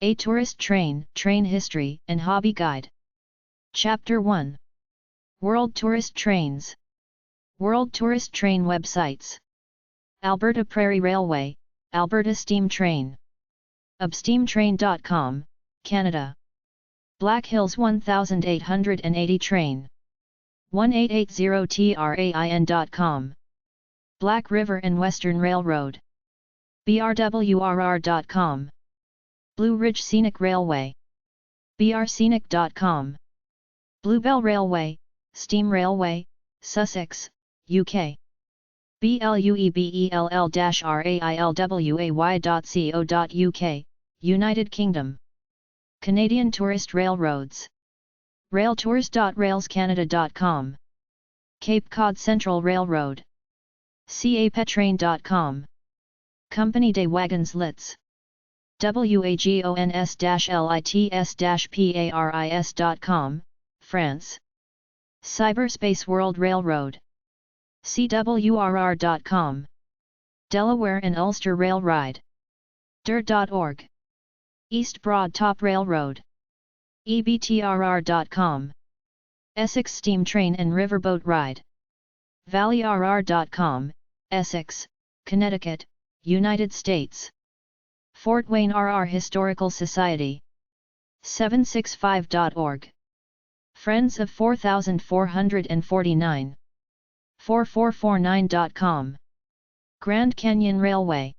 A Tourist Train, Train History and Hobby Guide. Chapter 1. World Tourist Trains. World Tourist Train Websites. Alberta Prairie Railway, Alberta Steam Train. Ubsteamtrain.com, Canada. Black Hills 1880 Train. 1880train.com. Black River and Western Railroad. brwrr.com. Blue Ridge Scenic Railway. brScenic.com. Bluebell Railway, Steam Railway, Sussex, UK. bluebell-railway.co.uk, United Kingdom. Canadian Tourist Railroads. railtours.railscanada.com. Cape Cod Central Railroad. capetrain.com. Company des Wagons Lits. wagons-lits-paris.com, France. Cyberspace World Railroad. cwrr.com. Delaware and Ulster Rail Ride. dir.org. East Broad Top Railroad. ebtrr.com. Essex Steam Train and Riverboat Ride. valleyrr.com, Essex, Connecticut, United States. Fort Wayne RR Historical Society. 765.org. Friends of 4449. 4449.com. Grand Canyon Railway.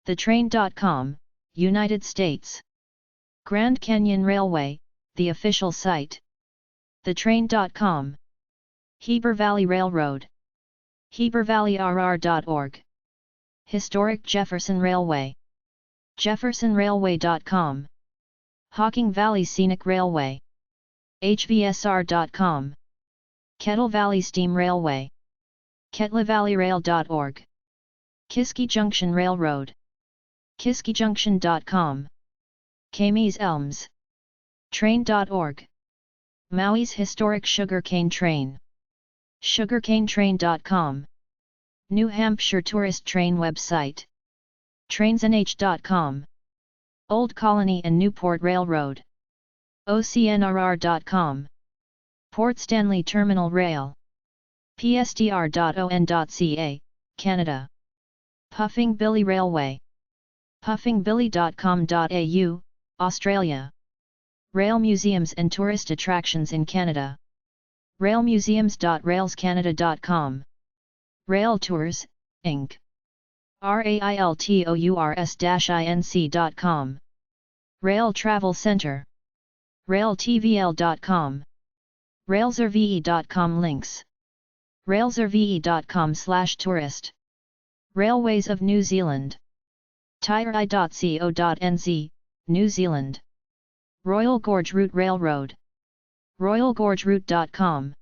TheTrain.com, United States. Grand Canyon Railway, the official site. TheTrain.com. Heber Valley Railroad. HeberValleyRR.org. Historic Jefferson Railway. JeffersonRailway.com. Hocking Valley Scenic Railway. HVSR.com. Kettle Valley Steam Railway. KettleValleyRail.org. Kiski Junction Railroad. KiskiJunction.com. Camies Elms. Train.org. Maui's Historic Sugarcane Train. SugarcaneTrain.com. New Hampshire Tourist Train Website. TrainsNH.com. Old Colony and Newport Railroad. OCNRR.com. Port Stanley Terminal Rail. pstr.on.ca, Canada. Puffing Billy Railway. puffingbilly.com.au, Australia. Rail Museums and Tourist Attractions in Canada. railmuseums.railscanada.com. Rail Tours, Inc. railtours-inc.com. Rail Travel Center. railtvl.com. railsrve.com links. railsrve.com/tourist. Railways of New Zealand. tirei.co.nz, New Zealand. Royal Gorge Route Railroad. royalgorgeroute.com.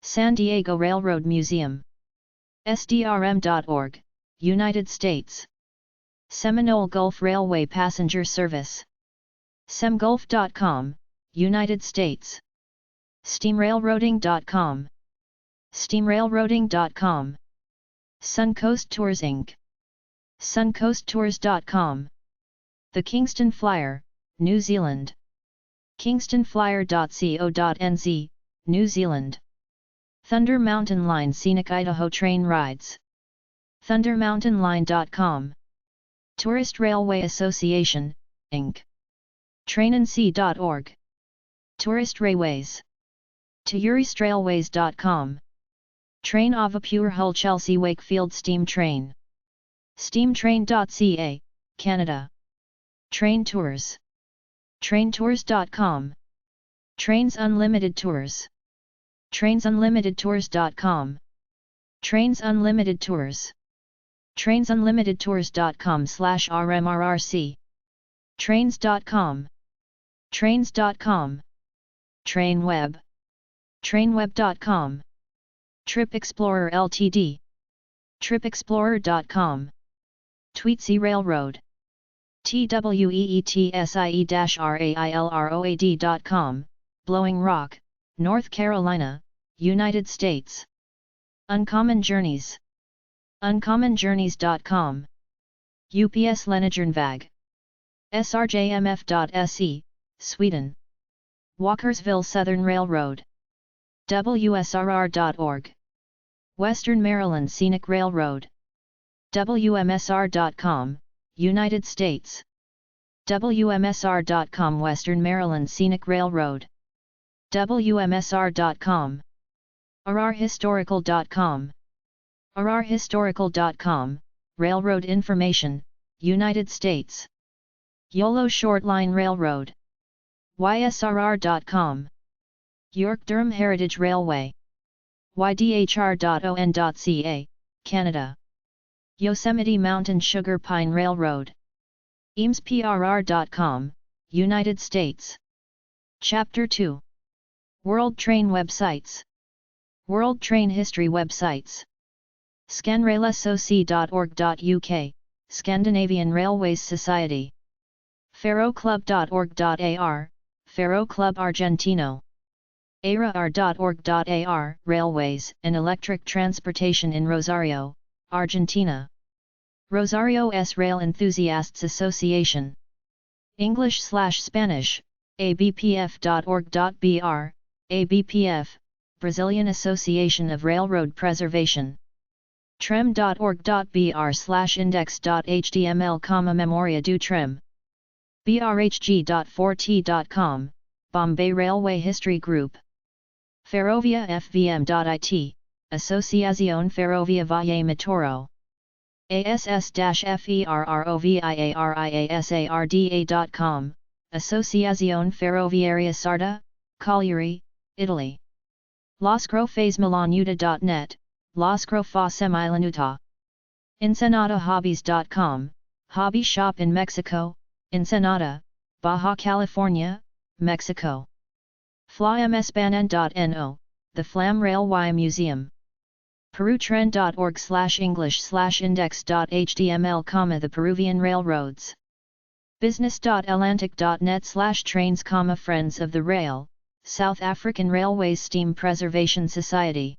San Diego Railroad Museum. sdrm.org, United States. Seminole Gulf Railway Passenger Service. semgulf.com, United States. steamrailroading.com. steamrailroading.com. Suncoast Tours Inc. suncoasttours.com. The Kingston Flyer, New Zealand. kingstonflyer.co.nz, New Zealand. Thunder Mountain Line Scenic Idaho Train Rides. thundermountainline.com. Tourist Railway Association, Inc. trainandc.org. Tourist Railways. touristrailways.com. Train Avapure Hull Chelsea Wakefield Steam Train. steamtrain.ca, Canada. Train Tours. traintours.com. Trains Unlimited Tours. trainsunlimitedtours.com. Trains Unlimited Tours. trainsunlimitedtours.com/rmrrc. trains.com. trains.com. TrainWeb. trainweb.com. Trip Explorer Ltd. tripexplorer.com. Tweetsea Railroad. tweetsie-railroad.com, Blowing Rock, North Carolina, United States. Uncommon Journeys. uncommonjourneys.com. UPS Lenijernvag. srjmf.se, Sweden. Walkersville Southern Railroad. wsrr.org. Western Maryland Scenic Railroad. wmsr.com, United States. wmsr.com Western Maryland Scenic Railroad. wmsr.com. rrhistorical.com. rrhistorical.com, Railroad Information, United States. YOLO Short Line Railroad. ysrr.com. York-Durham Heritage Railway. ydhr.on.ca, Canada. Yosemite Mountain Sugar Pine Railroad. eamsprr.com, United States. Chapter 2. World Train Websites. World Train History Websites. scanrailsoc.org.uk, Scandinavian Railways Society. ferroclub.org.ar, Ferro Club Argentino. arar.org.ar, Railways and Electric Transportation in Rosario, Argentina. Rosario S. Rail Enthusiasts Association. English/Spanish, abpf.org.br, ABPF, Brazilian Association of Railroad Preservation. trem.org.br/index.html, Memoria du Trem. brhg.4t.com, Bombay Railway History Group. Ferrovia fvm.it, Asociación Ferrovia Valle Mitoro. ass-ferroviariasarda.com, Asociación Ferroviaria Sarda, Cagliari, Italy. Lascrofasmilanuta.net, Lascrofasemilanuta. Ensenadahobbies.com, Hobby Shop in Mexico, Ensenada, Baja California, Mexico. flamesbanan.no, the Flam Railway Museum. perutren.org/english/index.html, the Peruvian Railroads. business.atlantic.net/trains, Friends of the Rail, South African Railways Steam Preservation Society.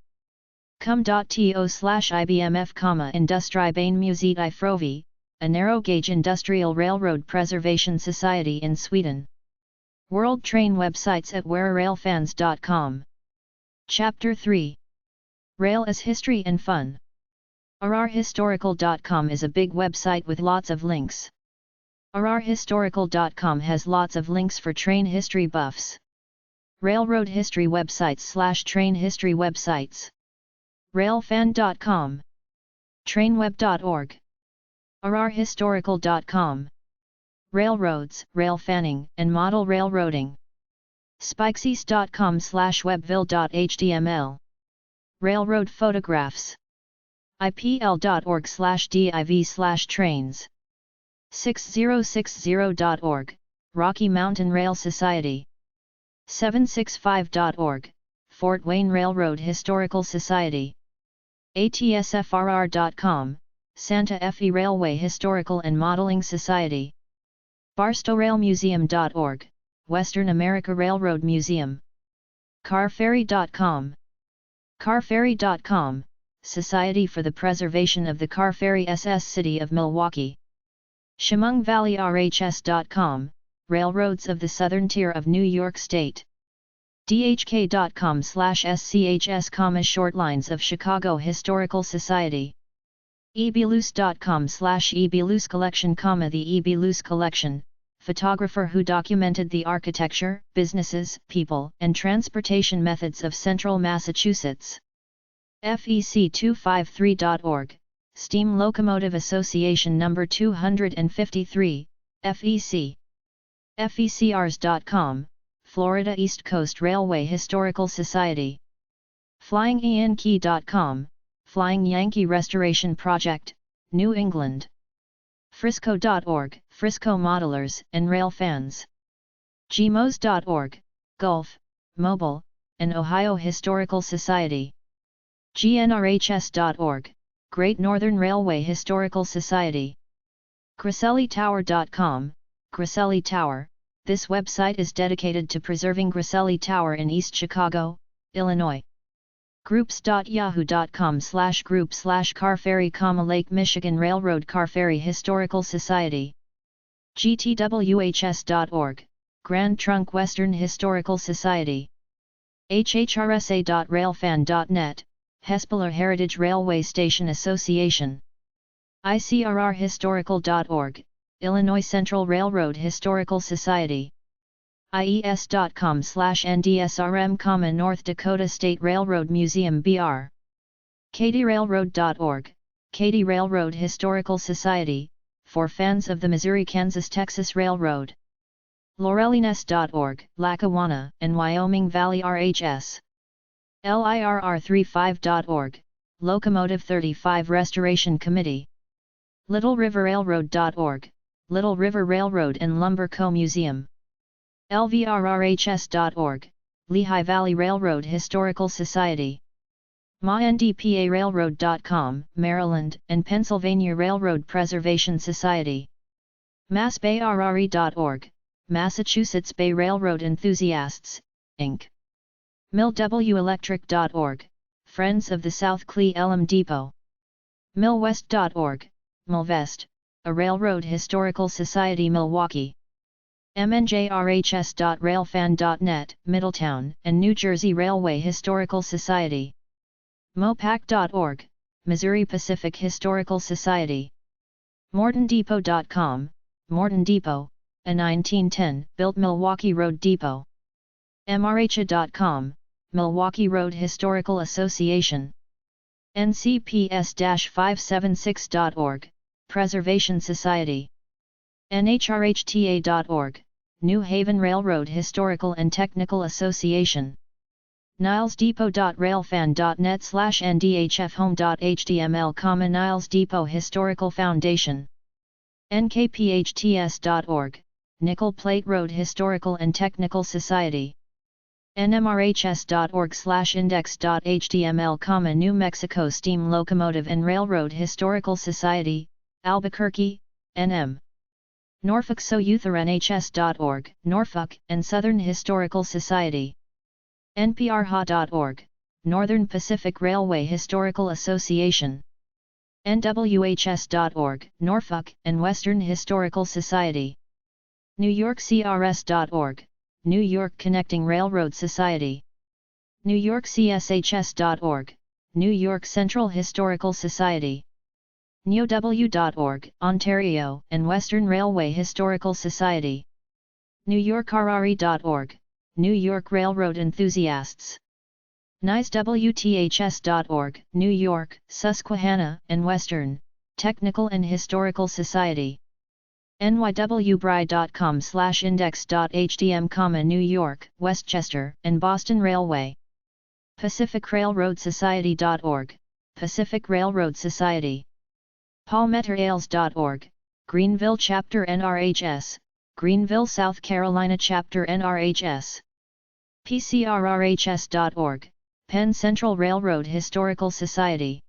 cum.to/ibmf, Industribane Museet I Frovi, a narrow-gauge industrial railroad preservation society in Sweden. World Train Websites at whererailfans.com. Chapter 3. Rail as History and Fun. rrhistorical.com is a big website with lots of links. rrhistorical.com has lots of links for train history buffs. Railroad history websites/train history websites. Railfan.com. Trainweb.org. rrhistorical.com. Railroads, rail fanning, and model railroading. spikeseas.com/webville.html. Railroad photographs. ipl.org/div/trains. 6060.org, Rocky Mountain Rail Society. 765.org, Fort Wayne Railroad Historical Society. atsfrr.com, Santa Fe Railway Historical and Modeling Society. barstowrailmuseum.org, Western America Railroad Museum. carferry.com. carferry.com, Society for the Preservation of the Car Ferry SS City of Milwaukee. Chemung Valley RHS.com, Railroads of the Southern Tier of New York State. dhk.com/schs, Short Lines of Chicago Historical Society. ebeluce.com/ebeluce Collection, the ebeluce Collection, photographer who documented the architecture, businesses, people, and transportation methods of central Massachusetts. fec253.org, Steam Locomotive Association No. 253, FEC. fecrs.com, Florida East Coast Railway Historical Society. flyingyankee.com, Flying Yankee Restoration Project, New England. frisco.org, Frisco Modelers and Rail Fans. gmos.org, Gulf, Mobile, and Ohio Historical Society. gnrhs.org, Great Northern Railway Historical Society. griselli-tower.com, Griselli Tower. This website is dedicated to preserving Griselli Tower in East Chicago, Illinois. groups.yahoo.com/group/Car Ferry, Lake Michigan Railroad Car Ferry Historical Society. gtwhs.org, Grand Trunk Western Historical Society. hhrsa.railfan.net, Hespeler Heritage Railway Station Association. icrrhistorical.org, Illinois Central Railroad Historical Society. ies.com/ndsrm, North Dakota State Railroad Museum BR. katyrailroad.org, Katy Railroad Historical Society, for fans of the Missouri-Kansas-Texas Railroad. laurelines.org, Lackawanna and Wyoming Valley RHS. lirr35.org, Locomotive 35 Restoration Committee. littleriverrailroad.org, Little River Railroad and Lumber Co. Museum. lvrrhs.org, Lehigh Valley Railroad Historical Society. mandparailroad.com, Maryland and Pennsylvania Railroad Preservation Society. massbayrr.org, Massachusetts Bay Railroad Enthusiasts, Inc. millwelectric.org, Friends of the South Cle Elm Depot. millwest.org, Millvest, a Railroad Historical Society Milwaukee. mnjrhs.railfan.net, Middletown and New Jersey Railway Historical Society. mopac.org, Missouri Pacific Historical Society. mortondepot.com, Morton Depot, a 1910-built Milwaukee Road depot. mrha.com, Milwaukee Road Historical Association. ncps-576.org, Preservation Society. nhrhta.org, New Haven Railroad Historical and Technical Association. nilesdepot.railfan.net/ndhfhome.html, Niles Depot Historical Foundation. nkphts.org, Nickel Plate Road Historical and Technical Society. nmrhs.org/index.html, New Mexico Steam Locomotive and Railroad Historical Society, Albuquerque, NM. norfolksouthernhs.org, Norfolk and Southern Historical Society. nprha.org, Northern Pacific Railway Historical Association. nwhs.org, Norfolk and Western Historical Society. newyorkcrs.org, New York Connecting Railroad Society. newyorkcshs.org, New York Central Historical Society. neow.org, Ontario and Western Railway Historical Society. newyorkrre.org, New York Railroad Enthusiasts. nicewths.org, New York, Susquehanna and Western, Technical and Historical Society. nywbri.com/index.htm, New York, Westchester and Boston Railway. pacificrailroadsociety.org, Pacific Railroad Society. palmetterales.org, Greenville Chapter NRHS, Greenville, South Carolina Chapter NRHS. pcrrhs.org, Penn Central Railroad Historical Society.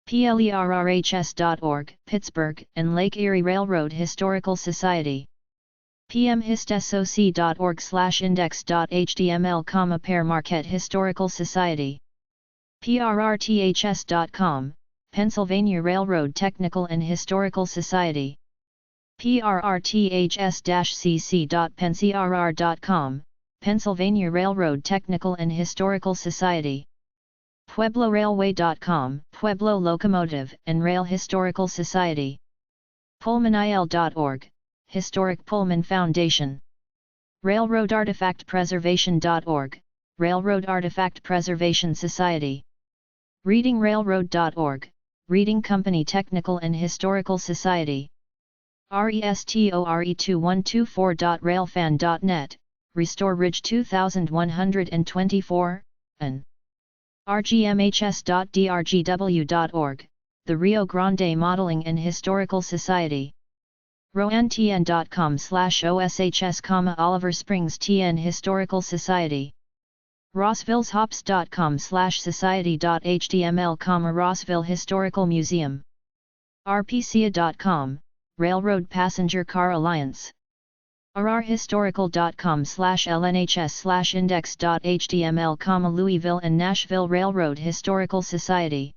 plerrhs.org, Pittsburgh and Lake Erie Railroad Historical Society. pmhistsoc.org/index.html, Pere Marquette Historical Society. prrths.com, Pennsylvania Railroad Technical and Historical Society. prrths-cc.penncrr.com, Pennsylvania Railroad Technical and Historical Society. pueblorailway.com, Pueblo Locomotive and Rail Historical Society. pullmanil.org, Historic Pullman Foundation. railroadartifactpreservation.org, Railroad Artifact Preservation Society. readingrailroad.org, Reading Company Technical and Historical Society. restore2124.railfan.net, Restore Ridge 2124, an. rgmhs.drgw.org, the Rio Grande Modeling and Historical Society. rowntn.com/oshs, Oliver Springs TN Historical Society. rossvilleshops.com/society.html, Rossville Historical Museum. rpca.com, Railroad Passenger Car Alliance. rrhistorical.com/lnhs/index.html, Louisville and Nashville Railroad Historical Society.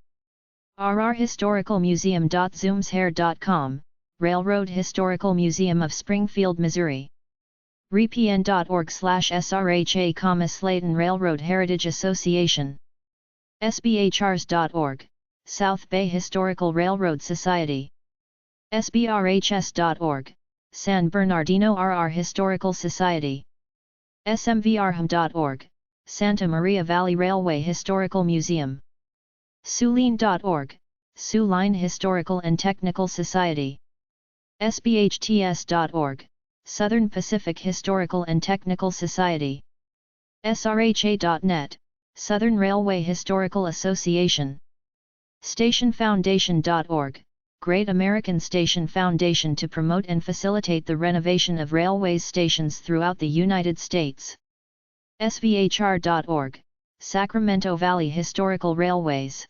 rrhistoricalmuseum.zoomshair.com, Railroad Historical Museum of Springfield, Missouri. repn.org/srha, Slayton Railroad Heritage Association. sbhrs.org, South Bay Historical Railroad Society. sbrhs.org, San Bernardino RR Historical Society. smvrham.org, Santa Maria Valley Railway Historical Museum. suline.org, Sioux Line Historical and Technical Society. sbhts.org, Southern Pacific Historical and Technical Society. srha.net, Southern Railway Historical Association. stationfoundation.org, Great American Station Foundation to promote and facilitate the renovation of railways stations throughout the United States. svhr.org, Sacramento Valley Historical Railways.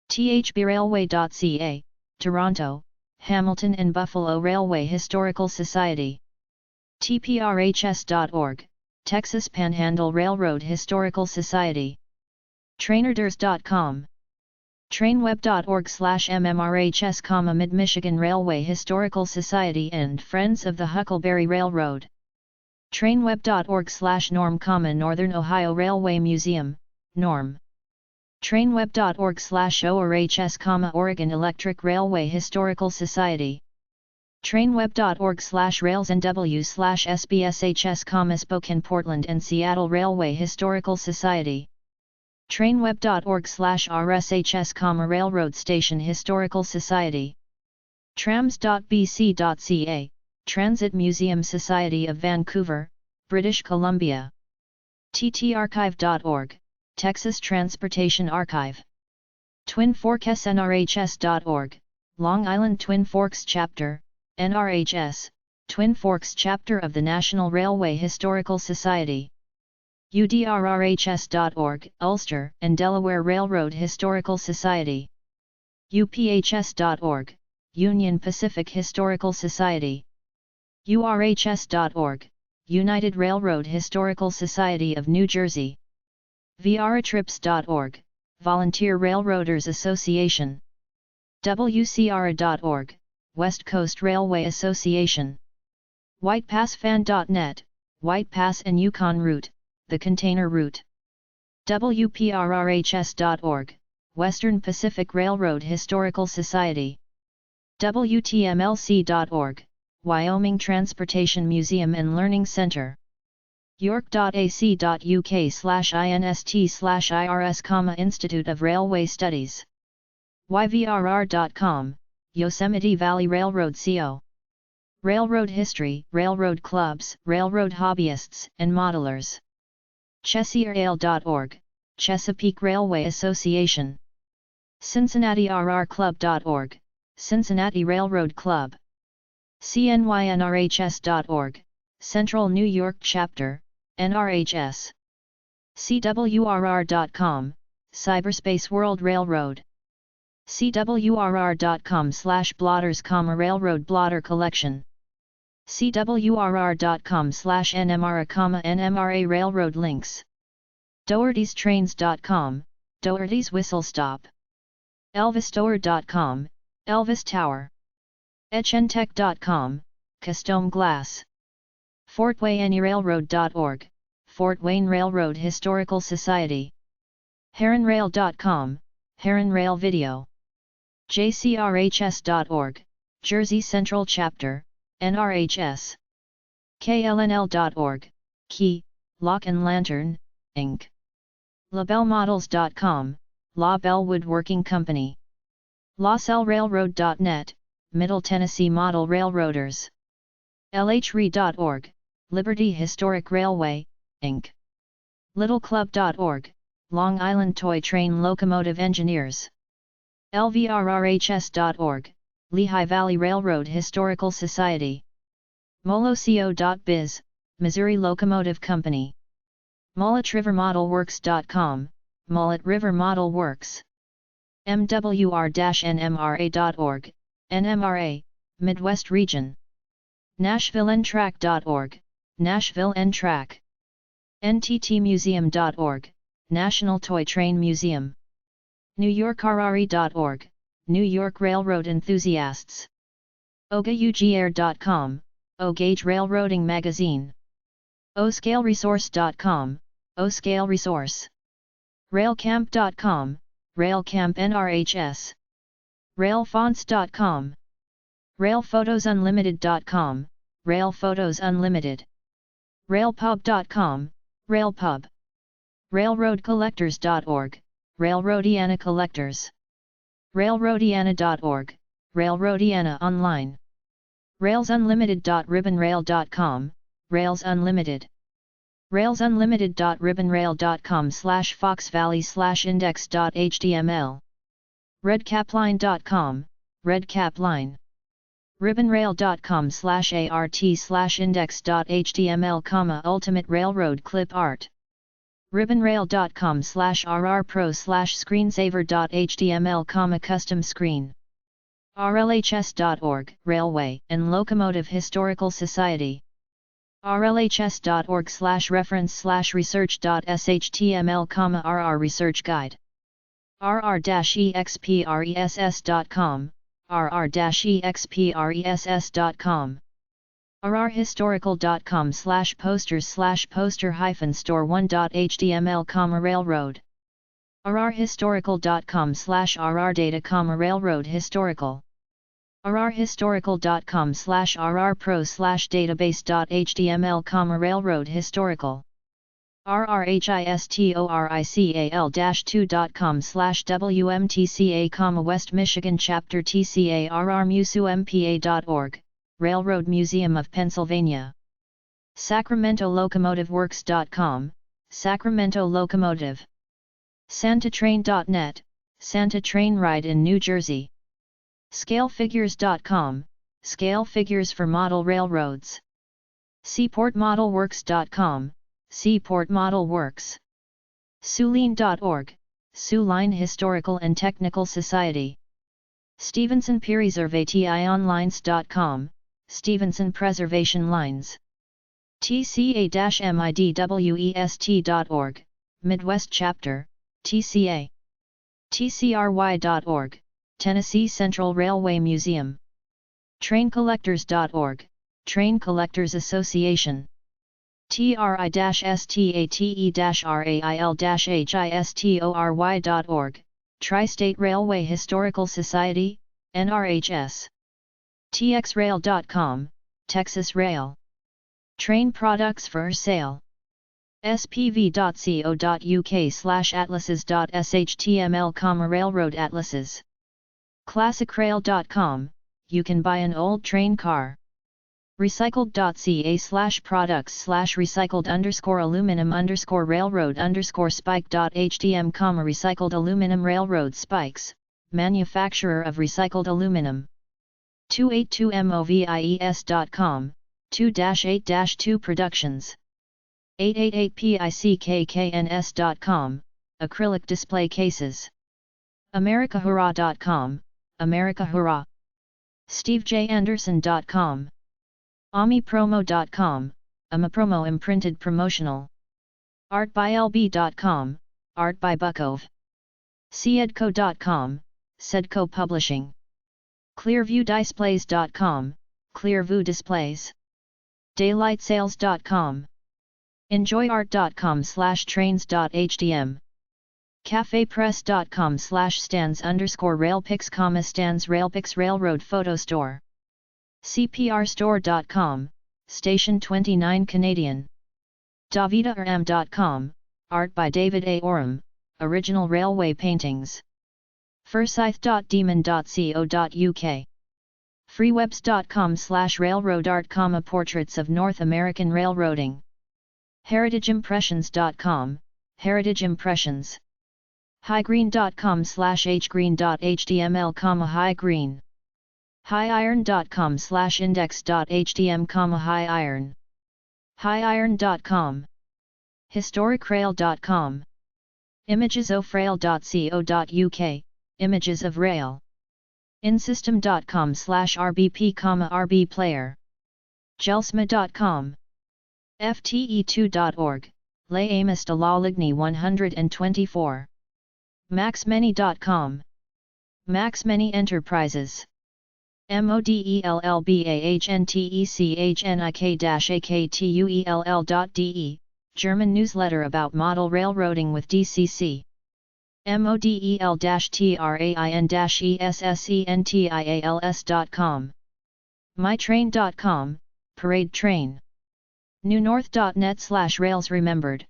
thbrailway.ca, Toronto, Hamilton and Buffalo Railway Historical Society. tprhs.org, Texas Panhandle Railroad Historical Society. trainerders.com. trainweb.org/mmrhs, Mid-Michigan Railway Historical Society and Friends of the Huckleberry Railroad. trainweb.org/norm, Northern Ohio Railway Museum, Norm. trainweb.org/orhs, Oregon Electric Railway Historical Society. trainweb.org/railsnw/sbshs, Spokane Portland and Seattle Railway Historical Society. trainweb.org/rshs, Railroad Station Historical Society. trams.bc.ca, Transit Museum Society of Vancouver, British Columbia. ttarchive.org, Texas Transportation Archive. twinforksnrhs.org, Long Island Twin Forks Chapter, NRHS, Twin Forks Chapter of the National Railway Historical Society. udrrhs.org, Ulster and Delaware Railroad Historical Society. uphs.org, Union Pacific Historical Society. urhs.org, United Railroad Historical Society of New Jersey. vratrips.org, Volunteer Railroaders Association. wcra.org, West Coast Railway Association. whitepassfan.net, White Pass and Yukon Route, the container route. wprrhs.org, Western Pacific Railroad Historical Society. wtmlc.org, Wyoming Transportation Museum and Learning Center. york.ac.uk/inst/irs, Institute of Railway Studies. yvrr.com, Yosemite Valley Railroad Co. Railroad History, Railroad Clubs, Railroad Hobbyists and Modelers. ChessierAle.org, Chesapeake Railway Association. CincinnatiRRClub.org, Cincinnati Railroad Club. cnynrhs.org, Central New York Chapter, NRHS. cwrr.com, Cyberspace World Railroad. cwrr.com/blotters, Railroad Blotter Collection. cwrr.com/nmra, NMRA Railroad Links. Doherty'sTrains.com, Doherty's Whistle Stop. ElvisTower.com, Elvis Tower. etchntech.com, Custom Glass. FortWayneRailroad.org, Fort Wayne Railroad Historical Society. HeronRail.com, Heron Rail Video. jcrhs.org, Jersey Central Chapter, NRHS. klnl.org, Key, Lock and Lantern, Inc. LaBelleModels.com, La Belle Woodworking Company. LaSalleRailroad.net, Middle Tennessee Model Railroaders. lhre.org, Liberty Historic Railway, Inc. LittleClub.org, Long Island Toy Train Locomotive Engineers. lvrrhs.org, Lehigh Valley Railroad Historical Society. moloco.biz, Missouri Locomotive Company. MulletRiverModelWorks.com, Mullet River Model Works. mwr-nmra.org, NMRA, Midwest Region. NashvilleNTrack.org, Nashville N-Track. nttmuseum.org, National Toy Train Museum. NewYorkRRE.org, New York Railroad Enthusiasts. OgaUGair.com, O-Gauge Railroading Magazine. OScaleResource.com, O-Scale Resource. Railcamp.com, Railcamp NRHS. Railfonts.com. RailPhotosUnlimited.com, RailPhotos Unlimited. RailPub.com, RailPub. RailroadCollectors.org, Railroadiana Collectors. Railroadiana.org, Railroadiana Online. RailsUnlimited.ribbonrail.com, Rails Unlimited. RailsUnlimited.ribbonrail.com/foxvalley/index.html. RedCapLine.com, RedCapLine. ribbonrail.com/art/index.html, Ultimate Railroad Clip Art. ribbonrail.com/rrpro/screensaver.html, Custom Screen. rlhs.org, Railway and Locomotive Historical Society. rlhs.org/reference/research.shtml, RR Research Guide. rr-express.com, rr-express.com. rrhistorical.com/posters/poster-store1.html, Railroad. rrhistorical.com/rrdata, Railroad Historical. rrhistorical.com/rrpro/database.html, Railroad Historical. rrhistorical-2.com/WMTCA, West Michigan Chapter TCA, rrmusumpa.org, Railroad Museum of Pennsylvania. SacramentoLocomotiveWorks.com, Sacramento Locomotive. SantaTrain.net, Santa Train Ride in New Jersey. ScaleFigures.com, Scale Figures for Model Railroads. SeaportModelWorks.com, Seaport Model Works. Suline.org, Suline Historical and Technical Society. Stevenson Preservationlines.com, Stevenson Preservation Lines. TCA-MIDWEST.org, Midwest Chapter, TCA. TCRY.org, Tennessee Central Railway Museum. TrainCollectors.org, Train Collectors Association. TRI-STATE-RAIL-HISTORY.org, Tri-State Railway Historical Society, NRHS. TXRail.com, Texas Rail. Train Products for Sale. spv.co.uk/atlases.shtml, Railroad Atlases. ClassicRail.com, you can buy an old train car. Recycled.ca/products/recycled_aluminum_railroad_spike.htm, recycled aluminum railroad spikes, manufacturer of recycled aluminum. 282movies.com, 2-8-2 Productions. 888pickns.com, acrylic display cases. AmericaHurrah.com, America Hurrah. SteveJAnderson.com. AmiPromo.com, AmiPromo imprinted promotional. ArtByLB.com, Art by Bukov. Cedco.com, Cedco Publishing. ClearviewDisplays.com, Clearview Displays. DaylightSales.com. EnjoyArt.com/trains.htm. CafePress.com/stands_railpics, stands railpics railroad photo store. CPRstore.com, Station 29 Canadian. DavidaAram.com, Art by David A. Oram, original railway paintings. Forsyth.demon.co.uk. Freewebs.com/railroad art, portraits of North American railroading. HeritageImpressions.com, Heritage Impressions. Highgreen.com/hgreen.html, Highgreen. Highiron.com/index.htm, Highiron. Highiron.com. Historicrail.com. Imagesofrail.co.uk, Images of Rail. Insystem.com/rbp, rbplayer. Gelsma.com. FTE2.org, Les Amos de la Ligne 124. MaxMany.com. MaxMany Enterprises. modellebahntek-aktuell.de, German newsletter about model railroading with DCC. model-train-essentials.com. mytrain.com, parade train. newnorth.net/rails remembered.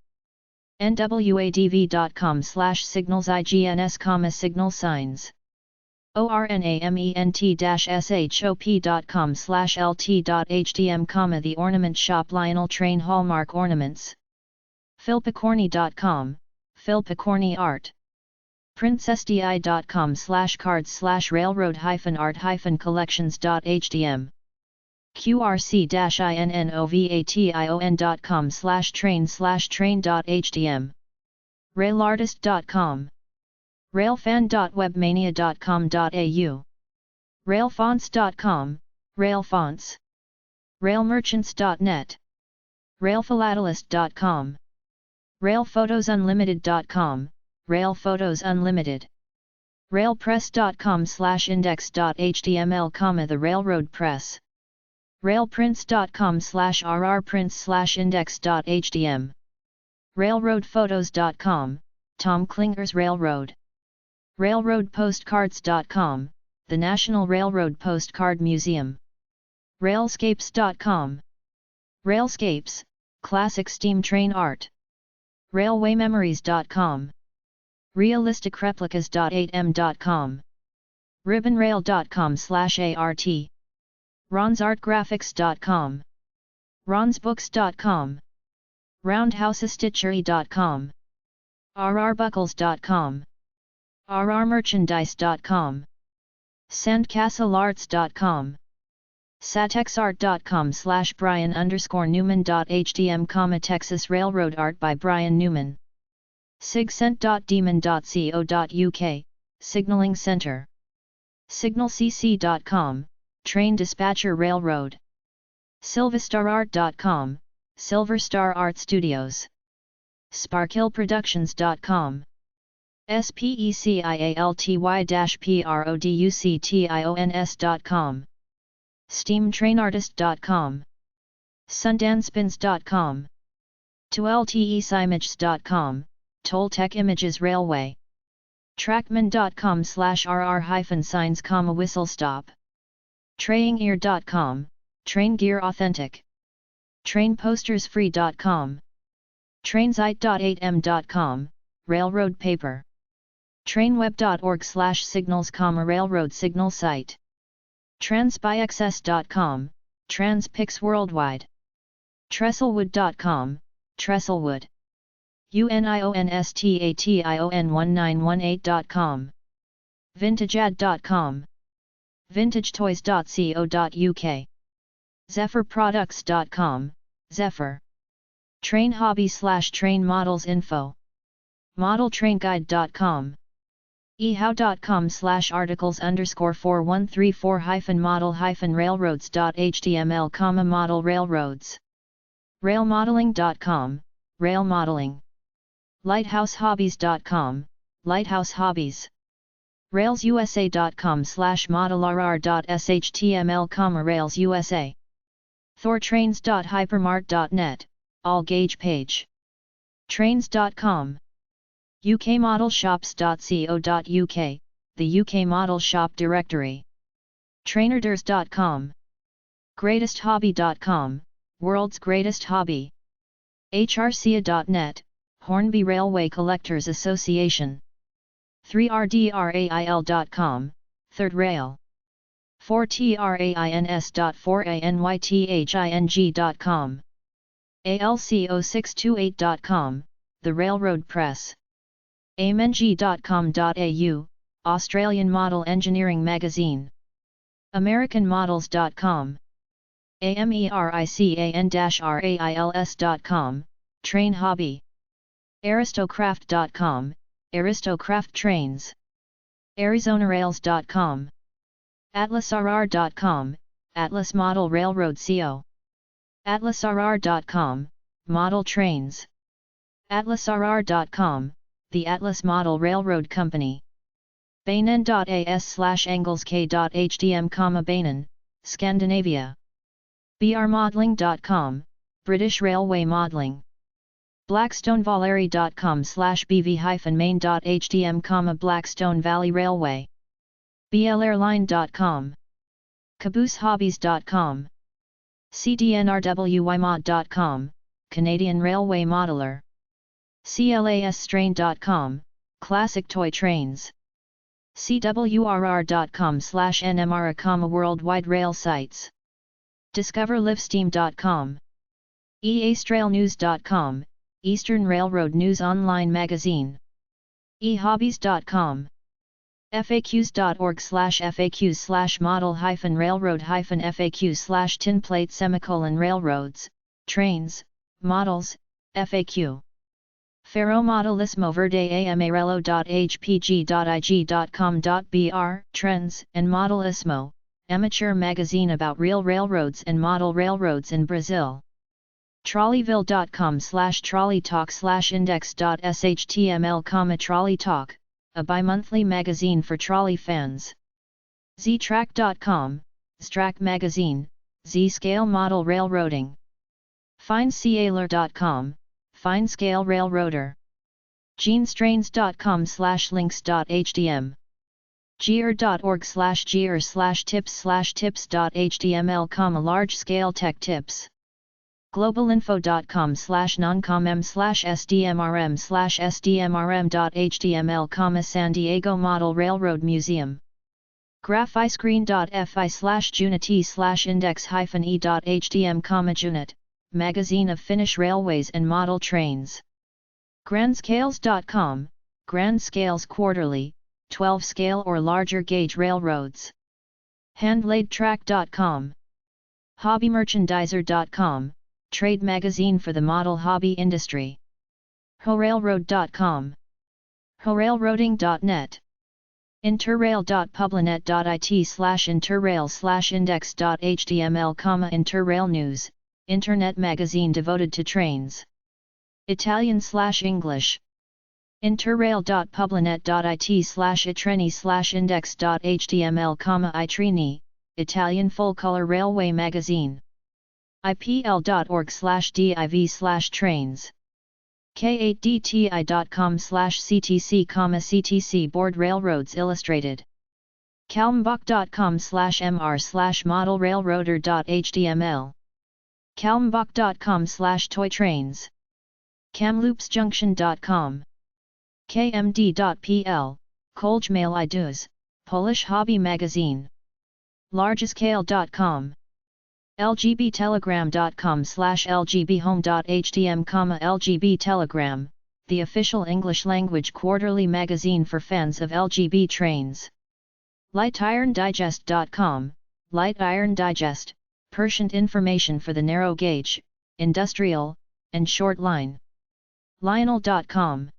nwadv.com/signals-igns, signal signs. ornament-shop.com/lt.htm, the ornament shop Lionel Train Hallmark ornaments. philpicorni.com, Phil Picorni art. princessdi.com/cards/railroad-art-collections.htm. qrc-innovation.com/train/train.htm. railartist.com. railfan.webmania.com.au. railfonts.com, railfonts. railmerchants.net. railphilatelist.com. railphotosunlimited.com, railphotos unlimited. railpress.com/index.html, the railroad press. railprints.com/rrprints/index.htm. railroadphotos.com, Tom Klinger's Railroad. railroadpostcards.com, the National Railroad Postcard Museum. railscapes.com. railscapes, classic steam train art. railwaymemories.com. realisticreplicas.8m.com. ribbonrail.com/art. ronsartgraphics.com. ronsbooks.com. roundhousestitchery.com. rrbuckles.com. rrmerchandise.com. sandcastlearts.com. satexart.com/Brian_Newman.htm, Texas Railroad art by Brian Newman. sigcent.demon.co.uk, Signaling Center. signalcc.com, Train Dispatcher Railroad. silverstarart.com, Silver Star Art Studios. sparkillproductions.com. specialty-productions.com. steamtrainartist.com. sundanspins.com. 2ltesimages.com, Toltec Images Railway. trackman.com/rr-signs, whistle stop. trayingear.com, Train Gear Authentic. trainpostersfree.com. trainzite.8m.com, Railroad Paper. trainweb.org/signals, Railroad Signal Site. transbyxs.com, Transpix Worldwide. tresselwood.com, Tresselwood. unionstattion1918.com. vintagead.com. vintagetoys.co.uk. zephyrproducts.com, Zephyr. Train hobby/train models info. modeltrainguide.com. ehow.com/articles_4134-model-railroads.html, model railroads. railmodeling.com, rail modeling. lighthousehobbies.com, lighthouse hobbies. railsusa.com/modelrr.shtml, railsusa. thortrains.hypermart.net, all gauge page. trains.com. ukmodelshops.co.uk, the UK Model Shop Directory. trainerders.com. greatesthobby.com, world's greatest hobby. hrca.net, Hornby Railway Collectors Association. 3rdrail.com, Third Rail. 4trains.4anything.com. alco628.com, The Railroad Press. amng.com.au, Australian Model Engineering Magazine. americanmodels.com. american-rails.com, Train Hobby. aristocraft.com, Aristocraft Trains. arizonarails.com. atlasrr.com, Atlas Model Railroad Co. atlasrr.com, Model Trains. atlasrr.com, the Atlas Model Railroad Company. Bainen.as/angles.k.hdm, Bainen, Scandinavia. brmodeling.com, British Railway Modelling. blackstonevallery.com/bv-main.hdm, Blackstone Valley Railway. blairline.com. cabooshobbies.com. cdnrwymod.com, Canadian Railway Modeler. classtrain.com, Classic Toy Trains. cwrr.com/nmra, Worldwide Rail Sites. discoverlivesteam.com. eastrailnews.com, Eastern Railroad News Online Magazine. ehobbies.com. faqs.org/faq/model-railroad-faq/tinplate-railroads, trains, models, FAQ. Ferromodelismo Verde amarelo.hpg.ig.com.br, Trends and Modelismo, amateur magazine about real railroads and model railroads in Brazil. trolleyville.com/trolleytalk/index.html, Trolley Talk, a bi-monthly magazine for trolley fans. ztrack.com, Strack magazine, Z-scale model railroading. finescaler.com, fine scale railroader. genestrains.com/links.htm. gear.org/gear/tips/tips.html, large scale tech tips. globalinfo.com/noncom/sdmrm/sdmrm.html, San Diego Model Railroad Museum. graphyscreen.fi/junit/index-e.htm, Junit, magazine of Finnish railways and model trains. grandscales.com, Grand Scales Quarterly, 12 scale or larger gauge railroads. handlaidtrack.com. hobbymerchandiser.com, trade magazine for the model hobby industry. horailroad.com. horailroading.net. interrail.publinet.it/interrail/index.html, Interrail News, internet magazine devoted to trains. Italian/English. interrail.publinet.it/itreni/index.html, iTrini, Italian full-color railway magazine. ipl.org/div/trains. k8dti.com/ctc, CTC Board Railroads Illustrated. kalmbach.com/mr/modelrailroader.html. kalmbach.com/toytrains. kamloopsjunction.com. kmd.pl, Kolchmail Iduz, Polish hobby magazine. largescale.com. lgbtelegram.com/lgbhome.htm, LGB Telegram, the official English-language quarterly magazine for fans of LGB trains. lightirondigest.com, Light Iron Digest, Percent information for the narrow gauge, industrial, and short line. lionel.com.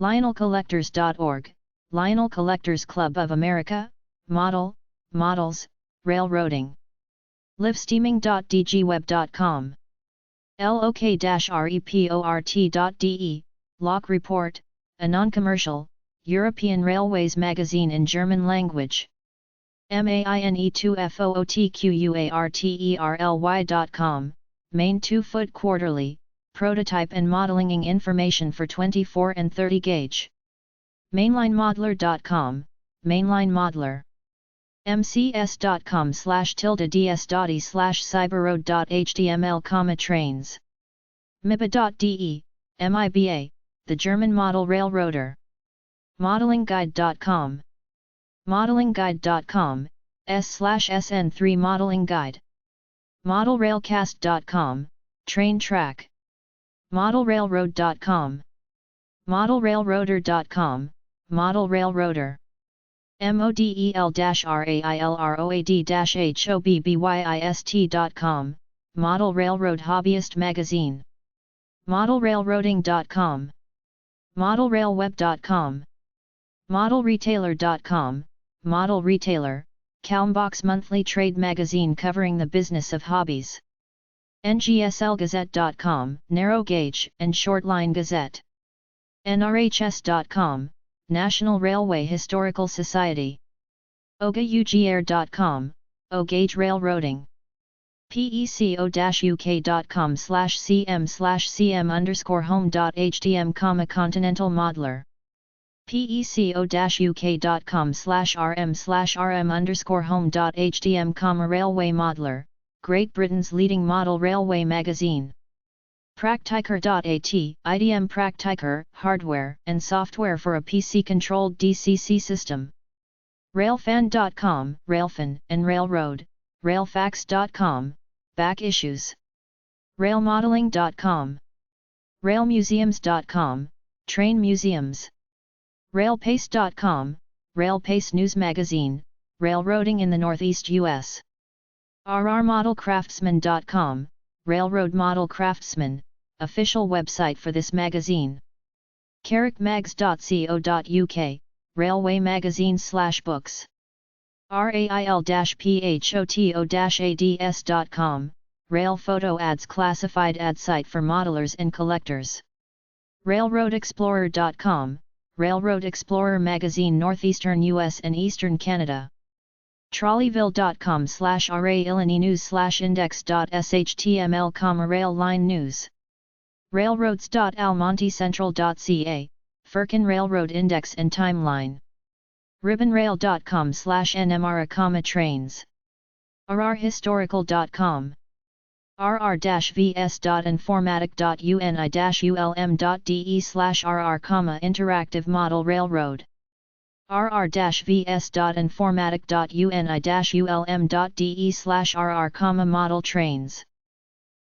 lionelcollectors.org, Lionel Collectors Club of America, models, railroading. livesteaming.dgweb.com. lok-report.de, Lok Report, a non-commercial, European Railways magazine in German language. maine2footquarterly.com, Maine 2-foot quarterly, prototype and modeling information for 24 and 30 gauge. mainlinemodeler.com, Mainline Modeler. mcs.com/ds.e/cyberroad.html, trains. miba.de, MIBA, the German model railroader. modelingguide.com. modelingguide.com, s/sn3 modeling guide. modelrailcast.com, train track. modelrailroad.com. modelrailroader.com, model railroader. model-railroad-hobbyist.com, Model Railroad Hobbyist Magazine. modelrailroading.com. modelrailweb.com. modelretailer.com, Model Retailer, Kalmbach's monthly trade magazine covering the business of hobbies. ngslgazette.com, narrow gauge and short line gazette. nrhs.com, National Railway Historical Society. ogaugair.com, O-Gauge Railroading. peco-uk.com/cm/cm_home.htm, Continental Modeler. peco-uk.com/rm/rm_home.htm, Railway Modeler, Great Britain's leading model railway magazine. Praktiker.at, IDM Praktiker, hardware and software for a PC-controlled DCC system. Railfan.com, Railfan and Railroad, Railfax.com, back issues. Railmodeling.com. Railmuseums.com, train museums. Railpace.com, Railpace News Magazine, railroading in the Northeast U.S. rrmodelcraftsman.com, Railroad Model Craftsman, official website for this magazine. carrickmags.co.uk, railway magazine/books. rail-photo-ads.com, rail photo ads classified ad site for modelers and collectors. railroadexplorer.com, Railroad Explorer magazine, northeastern US and eastern Canada. trolleyville.com/railillininews/index.html, rail line news. railroads.almontecentral.ca, Firkin Railroad Index and Timeline. ribbonrail.com/nmra, trains. rrhistorical.com. rr-vs.informatic.uni-ulm.de/rr, interactive model railroad. rr-vs.informatic.uni-ulm.de/rr, model trains.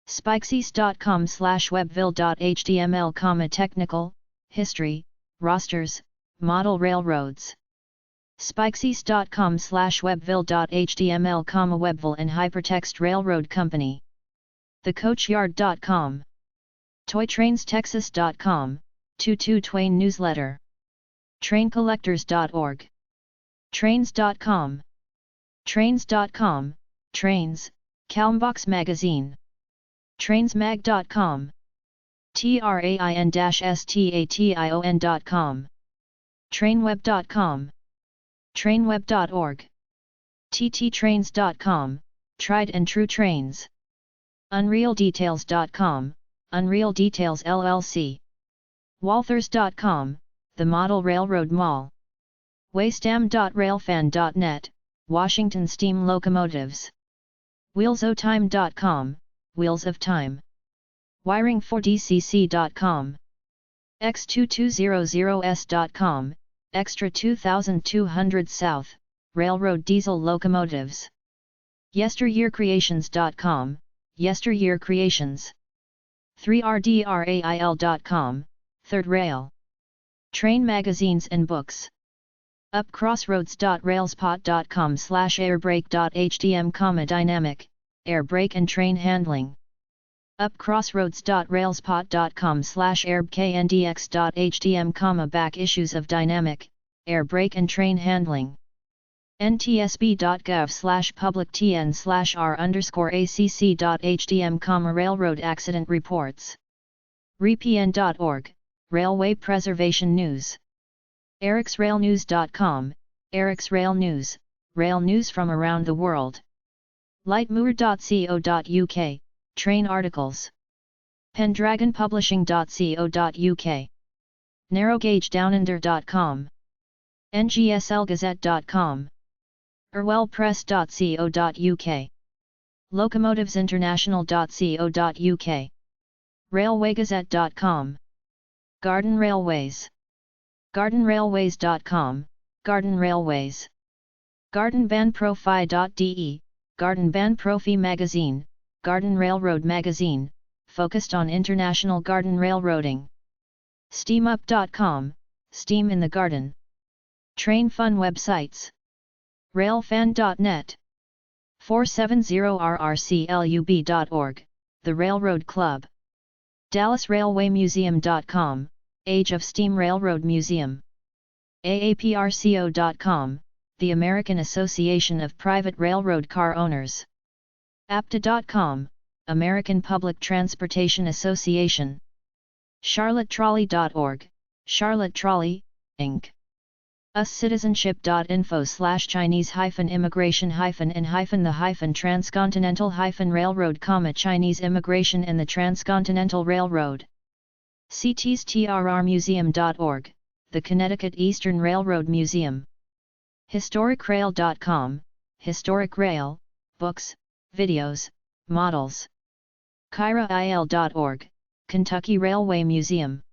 spikeseas.com/webville.html, technical, history, rosters, model railroads. spikeseas.com/webville.html, Webville and Hypertext Railroad Company. thecoachyard.com. toytrainstexas.com, 22 Twain newsletter. traincollectors.org. trains.com. trains.com, trains, Calmbox magazine. trainsmag.com. train-station.com. trainweb.com. trainweb.org. tttrains.com, tried and true trains. unrealdetails.com, Unreal Details LLC. walthers.com, the Model Railroad Mall. waystam.railfan.net, Washington steam locomotives. wheelsotime.com, Wheels of Time. wiring4dcc.com. x2200s.com, Extra 2200 South, Railroad diesel locomotives. yesteryearcreations.com, Yesteryear Creations. 3rdrail.com, Third Rail. Train magazines and books. upcrossroads.railspot.com/airbrake.htm, dynamic, air brake and train handling. upcrossroads.railspot.com/airbkndx.htm, back issues of dynamic, air brake and train handling. ntsb.gov/public/tn/r_acc.htm, railroad accident reports. repn.org, Railway Preservation News. ericsrailnews.com, Eric's Rail News, rail news from around the world. lightmoor.co.uk, train articles. pendragonpublishing.co.uk. narrowgaugedownunder.com. ngslgazette.com. irwellpress.co.uk. locomotivesinternational.co.uk. railwaygazette.com. Garden Railways. gardenrailways.com, Garden Railways. gardenbanprofi.de, Garden Ban Profi Magazine, Garden Railroad Magazine, focused on international garden railroading. steamup.com, Steam in the Garden. Train Fun websites. railfan.net. 470rrclub.org, The Railroad Club. dallasrailwaymuseum.com, Age of Steam Railroad Museum. aaprco.com, the American Association of Private Railroad Car Owners. apta.com, American Public Transportation Association. charlottetrolley.org, Charlotte Trolley, Inc. uscitizenship.info/Chinese-immigration-and-the Transcontinental-Railroad, Chinese immigration and the Transcontinental Railroad. ctstrrmuseum.org, the Connecticut Eastern Railroad Museum. historicrail.com, historic rail, books, videos, models. KiraIL.org, Kentucky Railway Museum.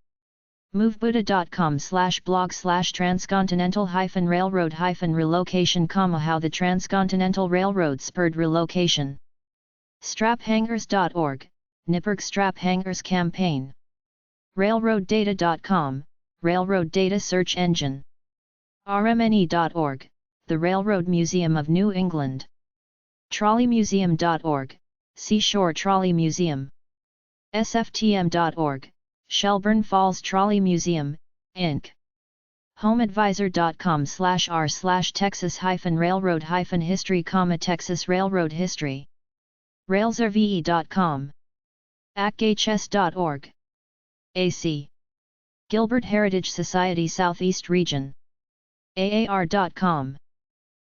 movebuddha.com/blog/transcontinental-railroad-relocation, how the Transcontinental Railroad spurred relocation. straphangers.org, Nipperg Strap Hangers Campaign. railroaddata.com, railroad data search engine. rmne.org, the Railroad Museum of New England. trolleymuseum.org, Seashore Trolley Museum. sftm.org, Shelburne Falls Trolley Museum, Inc. homeadvisor.com/r/Texas-Railroad-History, Texas Railroad History. railsrve.com. acchs.org. AC. Gilbert Heritage Society Southeast Region. aar.com.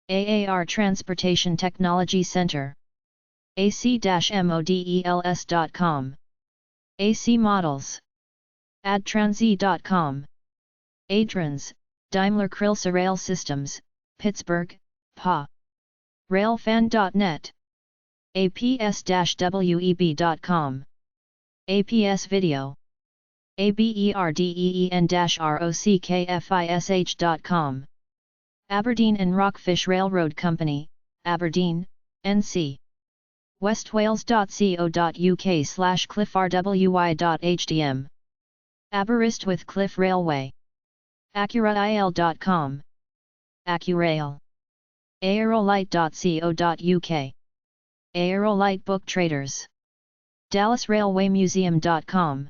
AAR Transportation Technology Center. ac-models.com. AC Models. adtransi.com. Adrans, Daimler Chrysler Rail Systems, Pittsburgh, PA. Railfan.net. aps-web.com. APS Video. aberdeen-rockfish.com. Aberdeen and Rockfish Railroad Company, Aberdeen, NC. westwales.co.uk/cliffrwy.hdm. Aberystwyth Cliff Railway. accurail.com. Accurail. aerolite.co.uk. Aerolite Book Traders. dallasrailwaymuseum.com.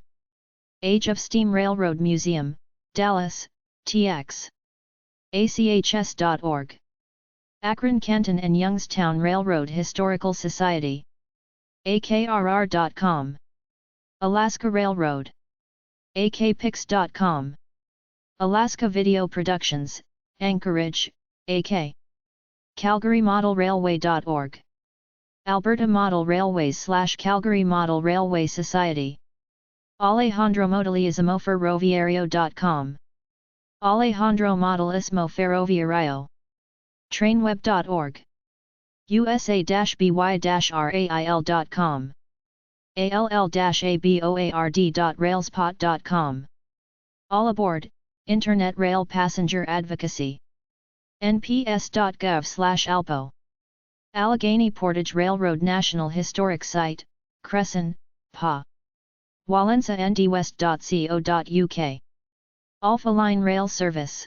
Age of Steam Railroad Museum, Dallas, TX. achs.org. Akron Canton and Youngstown Railroad Historical Society. akrr.com. Alaska Railroad. akpix.com. Alaska Video Productions, Anchorage, AK. Calgary Model Railway.org. Alberta Model Railways/Calgary Model Railway Society. Alejandro Modelismo Ferroviario.com. Alejandro Modelismo Ferroviario. Trainweb.org. usa-by-rail.com. all-aboard.railspot.com. All Aboard, Internet Rail Passenger Advocacy. nps.gov/alpo. Allegheny Portage Railroad National Historic Site, Cresson, PA. walensandwest.co.uk. Alpha Line Rail Service.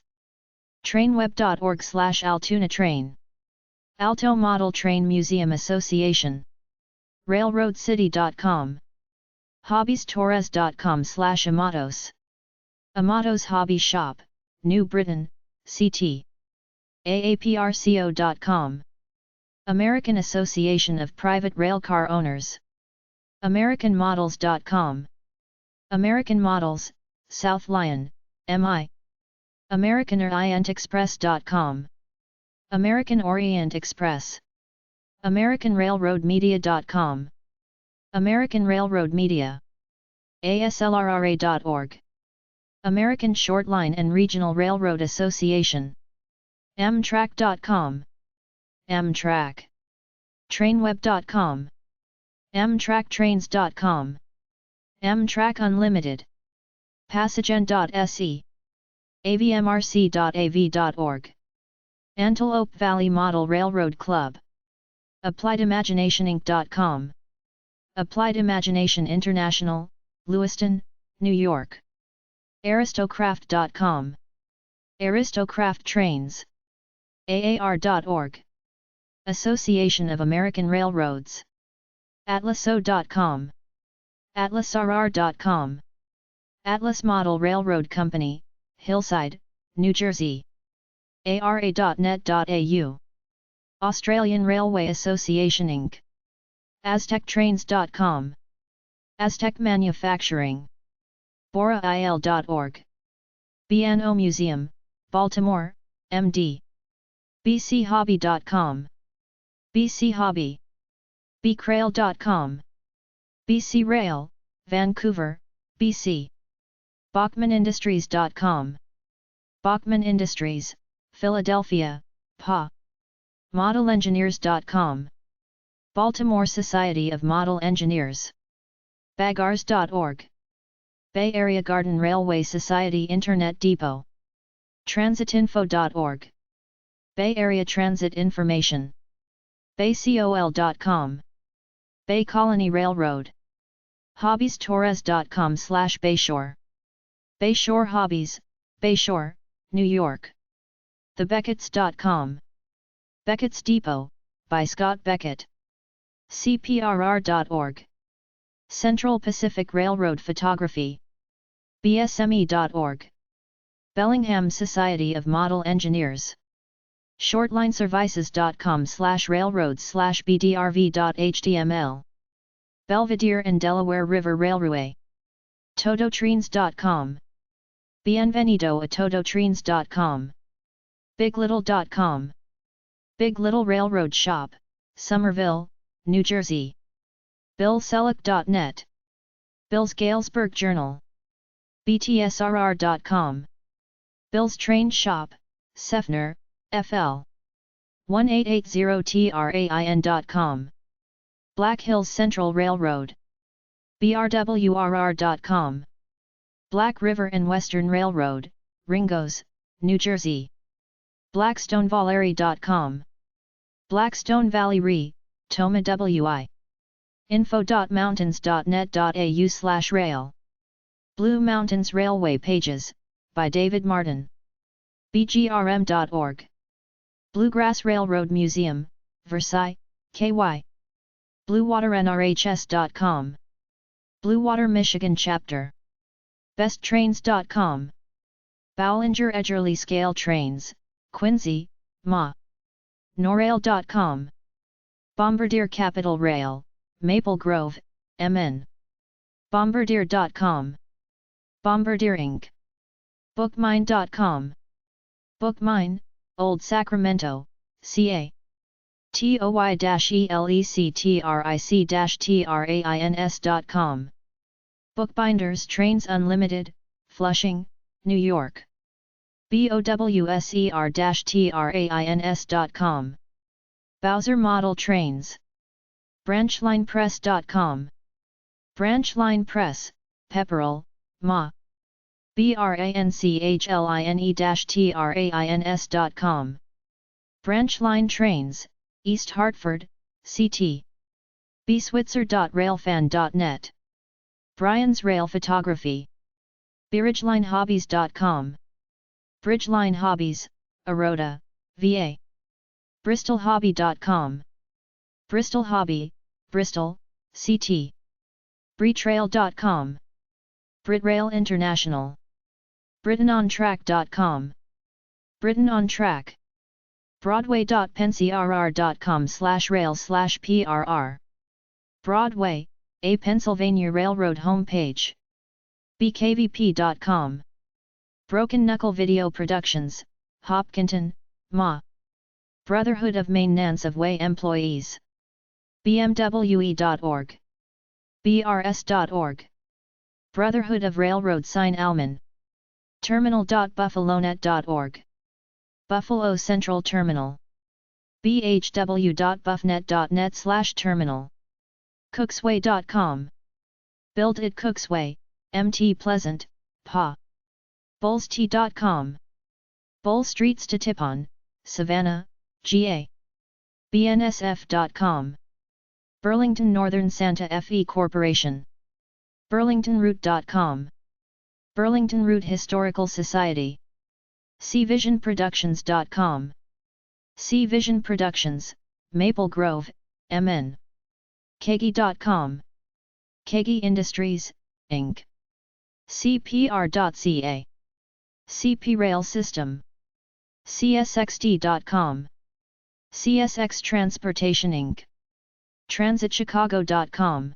Trainweb.org/Altoona Train. Alto Model Train Museum Association. RailroadCity.com. hobbiestorres.com/Amatos. Amatos Hobby Shop, New Britain, CT. aaprco.com. American Association of Private Railcar Owners. AmericanModels.com. American Models, South Lyon, MI. AmericanOrientExpress.com. American Orient Express. AmericanRailroadMedia.com. American Railroad Media. ASLRRA.org. American Shortline and Regional Railroad Association. Amtrak.com. Amtrak. Trainweb.com. AmtrakTrains.com. Amtrak Unlimited. Passagen.se. avmrc.av.org. Antelope Valley Model Railroad Club. AppliedImaginationInc.com. Applied Imagination International, Lewiston, New York. Aristocraft.com. Aristocraft Trains. aar.org. Association of American Railroads. Atlaso.com. atlasrr.com. Atlas Model Railroad Company, Hillside, New Jersey. ara.net.au. Australian Railway Association Inc. aztectrains.com. Aztec Manufacturing. borail.org. BNO Museum, Baltimore, MD. bchobby.com. BC Hobby. bcrail.com. BC Rail, Vancouver, BC. bachmanindustries.com. Bachman Industries, Philadelphia, PA. modelengineers.com. Baltimore Society of Model Engineers. bagars.org. Bay Area Garden Railway Society Internet Depot. transitinfo.org. Bay Area Transit Information. baycol.com. Bay Colony Railroad. hobbiestorres.com/Bayshore. Bayshore Hobbies, Bayshore, New York. Thebecketts.com. Beckett's Depot, by Scott Beckett. cprr.org. Central Pacific Railroad Photography. bsme.org. Bellingham Society of Model Engineers. shortlineservices.com/railroads/bdrv.html. Belvedere and Delaware River Railway. todotrains.com. Bienvenido a todotrains.com. biglittle.com. Big Little Railroad Shop, Somerville, New Jersey. billselleck.net. Bill's Galesburg Journal. btsrr.com. Bill's Train Shop, Seffner, FL. 1880train.com. Black Hills Central Railroad. brwrr.com. Black River and Western Railroad, Ringgoes, New Jersey. blackstonevalley.com. Blackstone Valley Re, Toma WI. info.mountains.net.au/rail. Blue Mountains Railway Pages, by David Martin. bgrm.org. Bluegrass Railroad Museum, Versailles, KY. BlueWaterNRHS.com. Bluewater Michigan Chapter. BestTrains.com. Ballinger Edgerly Scale Trains, Quincy, Ma. Norail.com. Bombardier Capital Rail, Maple Grove, MN. Bombardier.com. Bombardier Inc. Bookmine.com. Bookmine, Old Sacramento, CA. toy-electric-trains.com. Bookbinders Trains Unlimited, Flushing, New York. bowser-trains.com. Bowser Model Trains. branchlinepress.com. Branchline Press, Pepperell, Ma. branchline-trains.com. Branchline Trains, East Hartford, CT. bswitzer.railfan.net. Brian's Rail Photography. bridgelinehobbies.com. Bridgeline Hobbies, Aroda, VA. bristolhobby.com. Bristol Hobby, Bristol, CT. bretrail.com. Britrail International. britainontrack.com. Britain on Track. broadway.penncrr.com/rail/prr. Broadway, a Pennsylvania Railroad homepage. bkvp.com. Broken Knuckle Video Productions, Hopkinton, Ma. Brotherhood of Maintenance of Way Employees. bmwe.org. brs.org. Brotherhood of Railroad Sign Alman. terminal.buffalonet.org. Buffalo Central Terminal. bhw.buffnet.net/terminal. cooksway.com. Build It Cooksway, MT Pleasant, PA. bullstea.com. Bull Streets to Tipon, Savannah, GA. bnsf.com. Burlington Northern Santa Fe Corporation. burlingtonroute.com. Burlington Route Historical Society. cvisionproductions.com. cvision Productions, Maple Grove, MN. kegi.com. Kegi Industries, Inc. cpr.ca. CP Rail System. csxt.com. CSX Transportation Inc. transitchicago.com.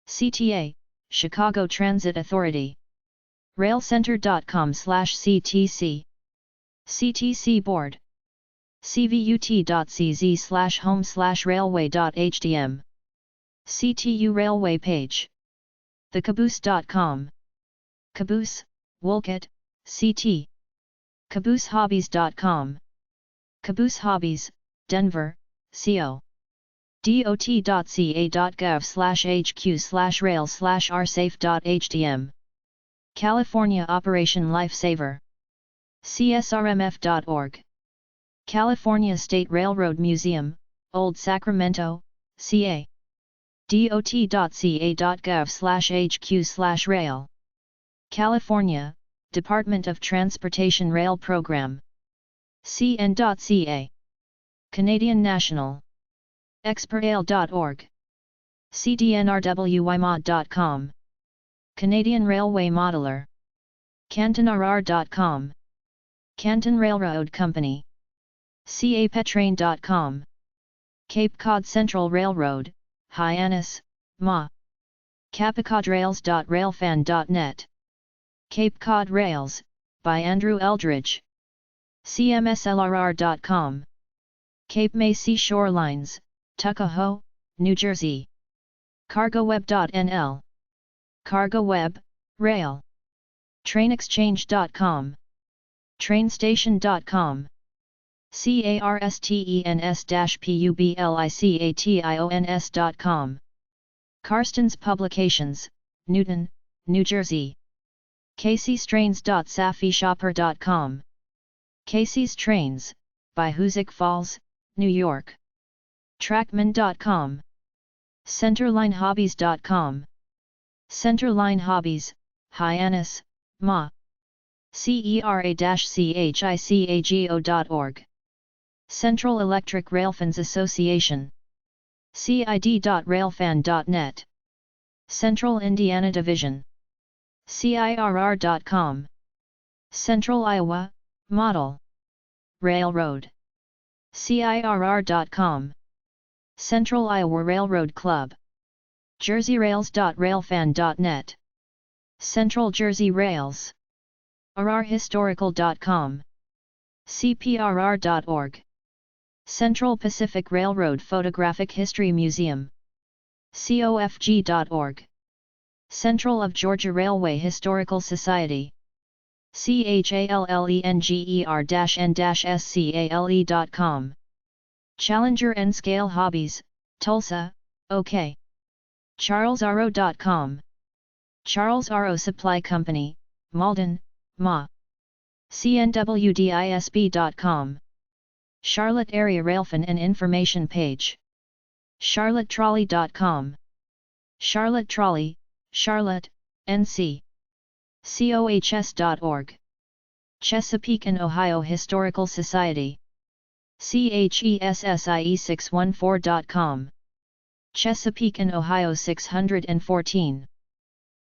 CTA, Chicago Transit Authority. railcenter.com/ctc. CTC Board. cvut.cz/home/railway.hdm. CTU Railway page. Thecaboose.com. Caboose, Wolcott, CT. Caboosehobbies.com. Caboose Hobbies, Denver, CO. dot.ca.gov/hq/rail/rsafe.htm. California Operation Lifesaver. csrmf.org. California State Railroad Museum, Old Sacramento, CA. dot.ca.gov/hq/rail. California, Department of Transportation Rail Program. cn.ca. Canadian National. expertrail.org. cdnrwymod.com. Canadian Railway Modeler. cantonrr.com. Canton Railroad Company. capetrain.com. Cape Cod Central Railroad, Hyannis, Ma. capecodrails.railfan.net. Cape Cod Rails, by Andrew Eldridge. cmslrr.com. Cape May Seashore Lines, Tuckahoe, New Jersey. cargoweb.nl. Cargo Web, Rail. trainexchange.com. trainstation.com. carstens-publications.com. Karstens Publications, Newton, New Jersey. caseystrains.safishopper.com. Casey's Trains, by Hoosick Falls, New York. trackman.com. centerlinehobbies.com. Centerline Hobbies, Hyannis, Ma. cera-chicago.org. Central Electric Railfans Association. cid.railfan.net. Central Indiana Division. cirr.com. Central Iowa, Model. Railroad. cirr.com. Central Iowa Railroad Club. jerseyrails.railfan.net. Central Jersey Rails. rrhistorical.com. cprr.org. Central Pacific Railroad Photographic History Museum. cofg.org. Central of Georgia Railway Historical Society. challenger-n-scale hobbies, Challenger N Scale Hobbies, Tulsa, OK. charlesarrow.com. Charles Arrow Supply Company, Malden, Ma. cnwdisb.com. Charlotte Area Railfan and Information Page. charlottetrolley.com. Charlotte Trolley, Charlotte, NC. cohs.org. Chesapeake and Ohio Historical Society. chessie614.com. Chesapeake and Ohio 614.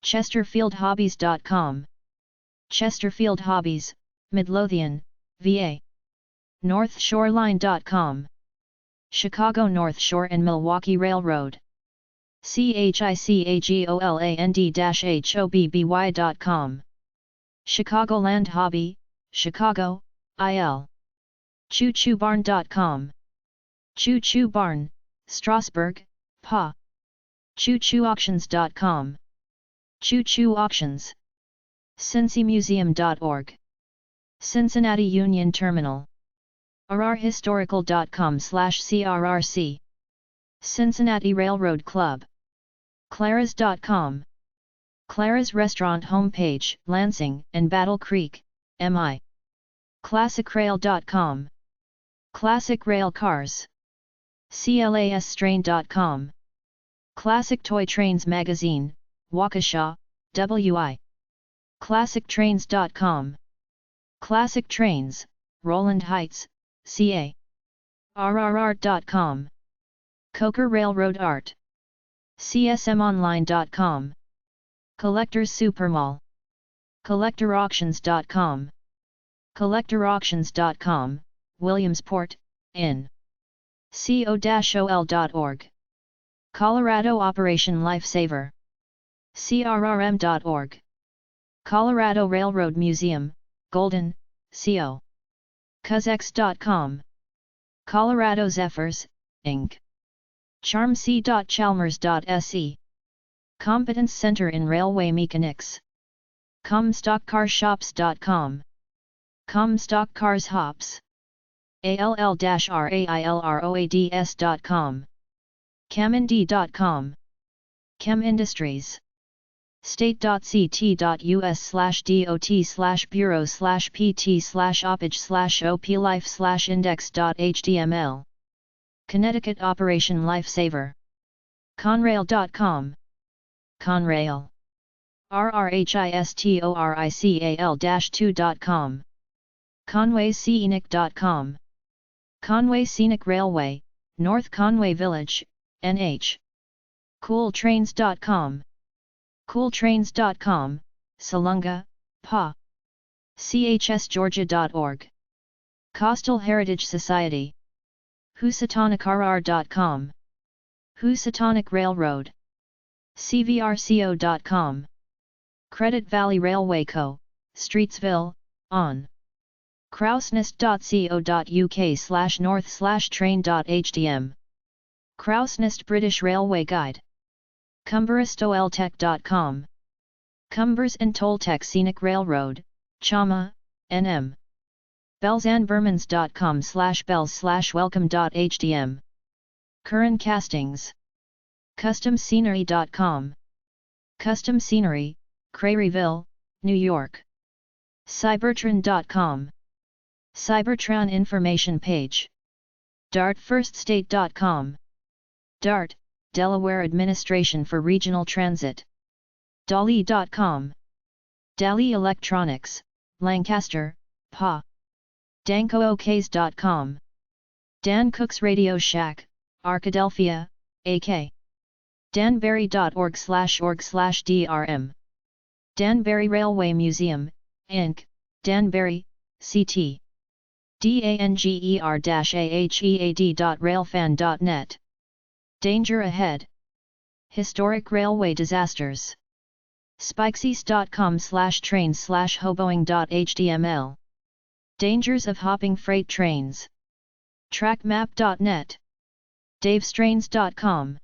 chesterfieldhobbies.com. Chesterfield Hobbies, Midlothian, VA. northshoreline.com. Chicago North Shore and Milwaukee Railroad. chicagoland-hobby.com. Chicagoland Hobby, Chicago, IL. choo-choo-barn.com. Choo-choo Barn, Strasburg, PA. choo-chooauctions.com. Choo-choo Auctions. cincymuseum.org. Cincinnati Union Terminal. rrhistorical.com/crrc. Cincinnati Railroad Club. claras.com. Clara's Restaurant Homepage, Lansing and Battle Creek, MI. classicrail.com. Classic Rail Cars. classtrain.com. Classic Toy Trains Magazine, Waukesha, WI. classictrains.com. Classic Trains, Roland Heights, CA. rrart.com. Coker Railroad Art. csmonline.com. Collectors Supermall. collectorauctions.com. collectorauctions.com, Williamsport, in. co-ol.org. Colorado Operation Lifesaver. crrm.org. Colorado Railroad Museum, Golden, CO. Kuzx.com. Colorado Zephyrs, Inc. charmc.chalmers.se. Competence Center in Railway Mechanics. Comstockcarshops.com. Comstock Cars Hops. ALL-RAILROADS.com. ChemIndy.com. Chem Industries. state.ct.us/dot/pt/oppage/oplife/index.html. Connecticut Operation Lifesaver. Conrail.com. Conrail. rrhistorycal-2.com. ConwayScenic.com. Conway Scenic Railway, North Conway Village, NH. CoolTrains.com. CoolTrains.com, Salunga, PA. chsgeorgia.org. Coastal Heritage Society. Housatonicrr.com. Housatonic Railroad. cvrco.com. Credit Valley Railway Co., Streetsville, on. Krausnest.co.uk/north/train.htm. Krausnest British Railway Guide. Cumberstoeltech.com. Cumbers and Toltec Scenic Railroad, Chama, NM. bellsandbermans.com/bells/welcome.htm. Curran Castings. CustomScenery.com. Custom Scenery, Craryville, New York. Cybertron.com. Cybertron information page. DartFirstState.com. DART, Delaware Administration for Regional Transit. Dali.com. Dali Electronics, Lancaster, PA. DancoOKs.com. Dan Cook's Radio Shack, Arkadelphia, AK. Danbury.org/org/drm. Danbury Railway Museum, Inc., Danbury, CT. danger-ahead.railfan.net. Danger Ahead. Historic Railway Disasters. Spikeseas.com/trains/hoboing.html. Dangers of hopping freight trains. Trackmap.net. davestrains.com.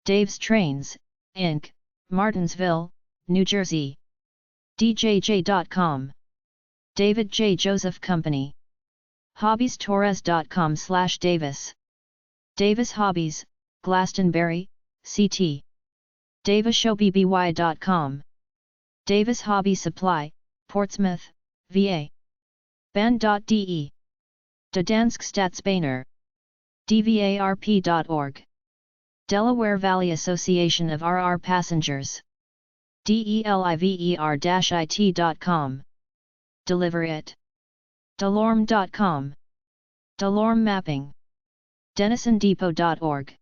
Dave's Trains, Inc., Martinsville, New Jersey. djj.com. David J. Joseph Company. hobbiestorres.com/Davis. Davis Hobbies, Glastonbury, CT. davishowbby.com. Davis Hobby Supply, Portsmouth, VA. Band.de. Gdansk Statsbaner. dvarp.org. Delaware Valley Association of RR Passengers. deliver-it.com. Deliver It. Delorme.com. Delorme Mapping. DenisonDepot.org.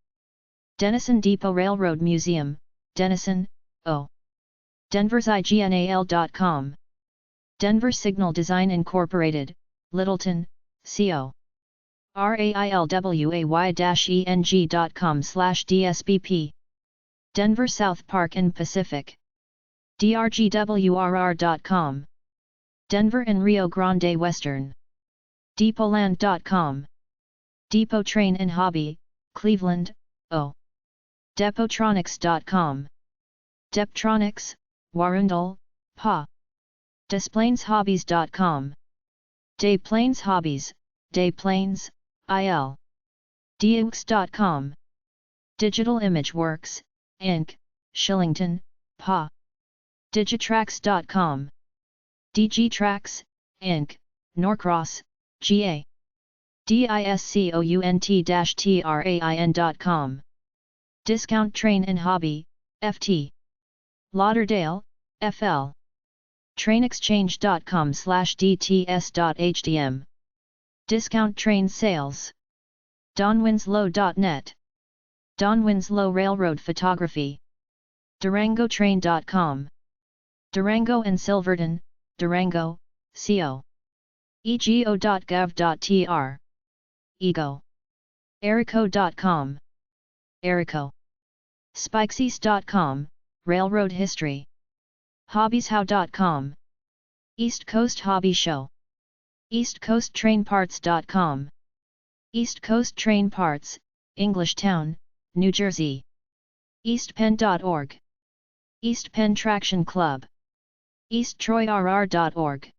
Denison Depot Railroad Museum, Denison, O. DenversIGNAL.com. Denver Signal Design Incorporated, Littleton, CO. railway-eng.com/DSBP. Denver South Park and Pacific. drgwrr.com. Denver and Rio Grande Western. Depotland.com. Depot Train and Hobby, Cleveland, O. Depotronics.com. Deptronics, Warundel, PA. Desplainshobbies.com. Dayplanes Hobbies, Dayplanes, IL. Deux.com. Digital Image Works, Inc., Shillington, PA. Digitrax.com. DGTrax, Inc., Norcross, GA. discount-train.com. Discount Train and Hobby, FT. Lauderdale, FL. trainexchange.com/dts.htm. Discount Train Sales. donwinslow.net. Don Winslow Railroad Photography. durangotrain.com. Durango and Silverton, Durango, CO. ego.gov.tr. Ego. Erico.com. Erico. Spikeseas.com, Railroad History. Hobbieshow.com. East Coast Hobby Show. eastcoasttrainparts.com. East Coast Train Parts, Englishtown, New Jersey. eastpenn.org. East Penn Traction Club. easttroyrr.org.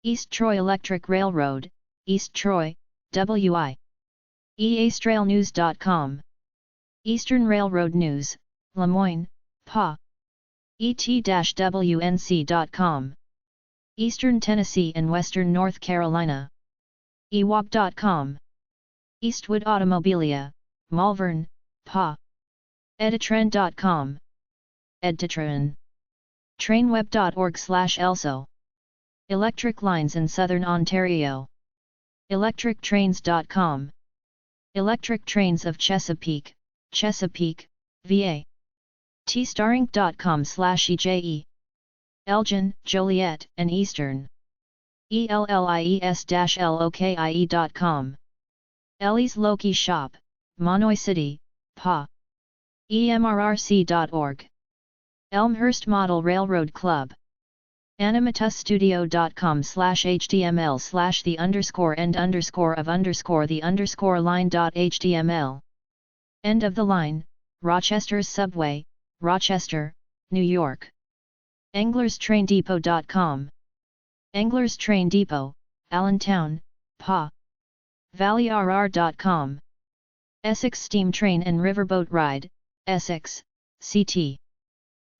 East Troy Electric Railroad, East Troy, WI. eastrailnews.com. Eastern Railroad News, Lemoyne, PA. et-wnc.com. Eastern Tennessee and Western North Carolina. ewop.com. Eastwood Automobilia, Malvern, PA. Editrend.com. Edtitren. Trainweb.org/elso. Electric lines in Southern Ontario. Electrictrains.com. Electric Trains of Chesapeake, Chesapeake, VA. tstarink.com/eje. Elgin, Joliet, and Eastern. ellies-lokie.com. Ellie's Loki Shop, Monoy City, PA. emrrc.org. Elmhurst Model Railroad Club. animatusstudio.com/html/the_end_of_the_line.html. End of the line, Rochester's Subway, Rochester, New York. anglerstraindepot.com. Anglers Train Depot, Allentown, PA. valleyrr.com. Essex Steam Train and Riverboat Ride, Essex, CT.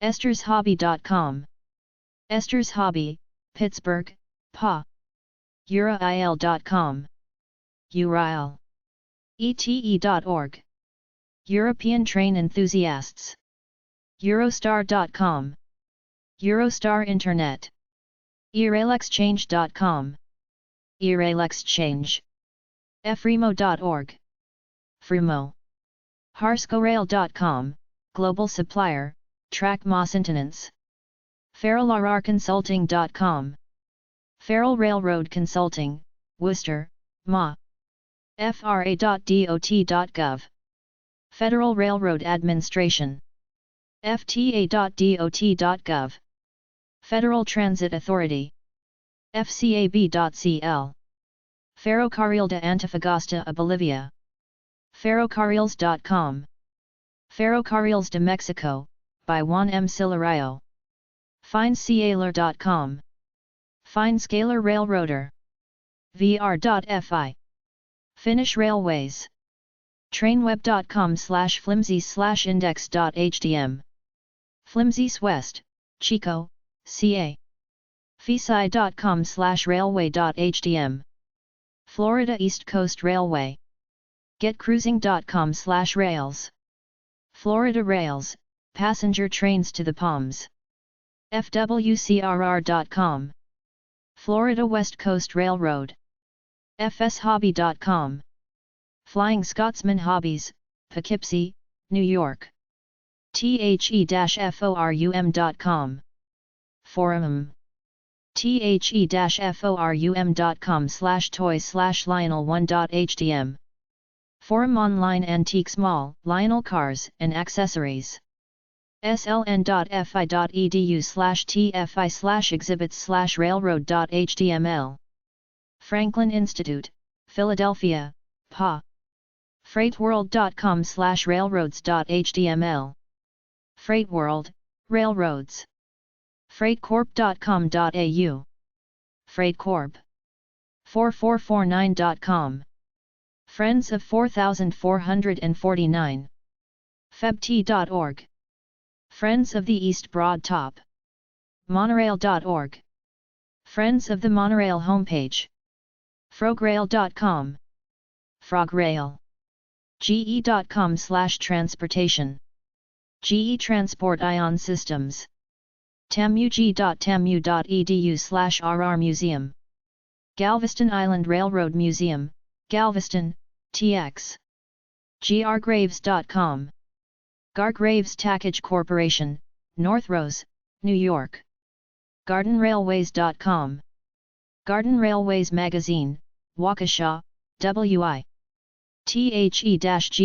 estershobby.com. Esther's Hobby, Pittsburgh, PA. urail.com. urail. ete.org. European Train Enthusiasts. Eurostar.com. Eurostar Internet. erailexchange.com. erailexchange. fremo.org. Fremo. harscorail.com, Global Supplier, Track Maintenance. farrellrrconsulting.com. Farrell Railroad Consulting, Worcester, MA. fra.dot.gov. Federal Railroad Administration. fta.dot.gov. Federal Transit Authority. fcab.cl. Ferrocarril de Antofagasta a Bolivia. Ferrocarrils.com. Ferrocarrils de Mexico, by Juan M. Silario. FineScaler.com. FineScaler Railroader. vr.fi. Finnish Railways. Trainweb.com/flimsies/index.htm. Flimsies West, Chico, CA. Feesci.com/railway.htm. Florida East Coast Railway. GetCruising.com/rails. Florida Rails, passenger trains to the Palms. FWCRR.com. Florida West Coast Railroad. FSHobby.com. Flying Scotsman Hobbies, Poughkeepsie, New York. The-forum.com. Forum. the-forum.com/toys/lionel1.htm. Forum Online Antiques Mall, Lionel Cars and Accessories. sln.fi.edu/tfi/exhibits/railroad.html. Franklin Institute, Philadelphia, PA. freightworld.com/railroads.html. Freightworld, Railroads. freightcorp.com.au. Freightcorp. 4449.com. Friends of 4449. febt.org. Friends of the East Broad Top. Monorail.org. Friends of the Monorail homepage. frograil.com. Frograil. ge.com/transportation. GE Transport Ion Systems. tamug.tamu.edu/rr Museum. Galveston Island Railroad Museum, Galveston, TX. grgraves.com. Gargraves Tackage Corporation, North Rose, New York. GardenRailways.com. Garden Railways Magazine, Waukesha, WI. the-gauge.com.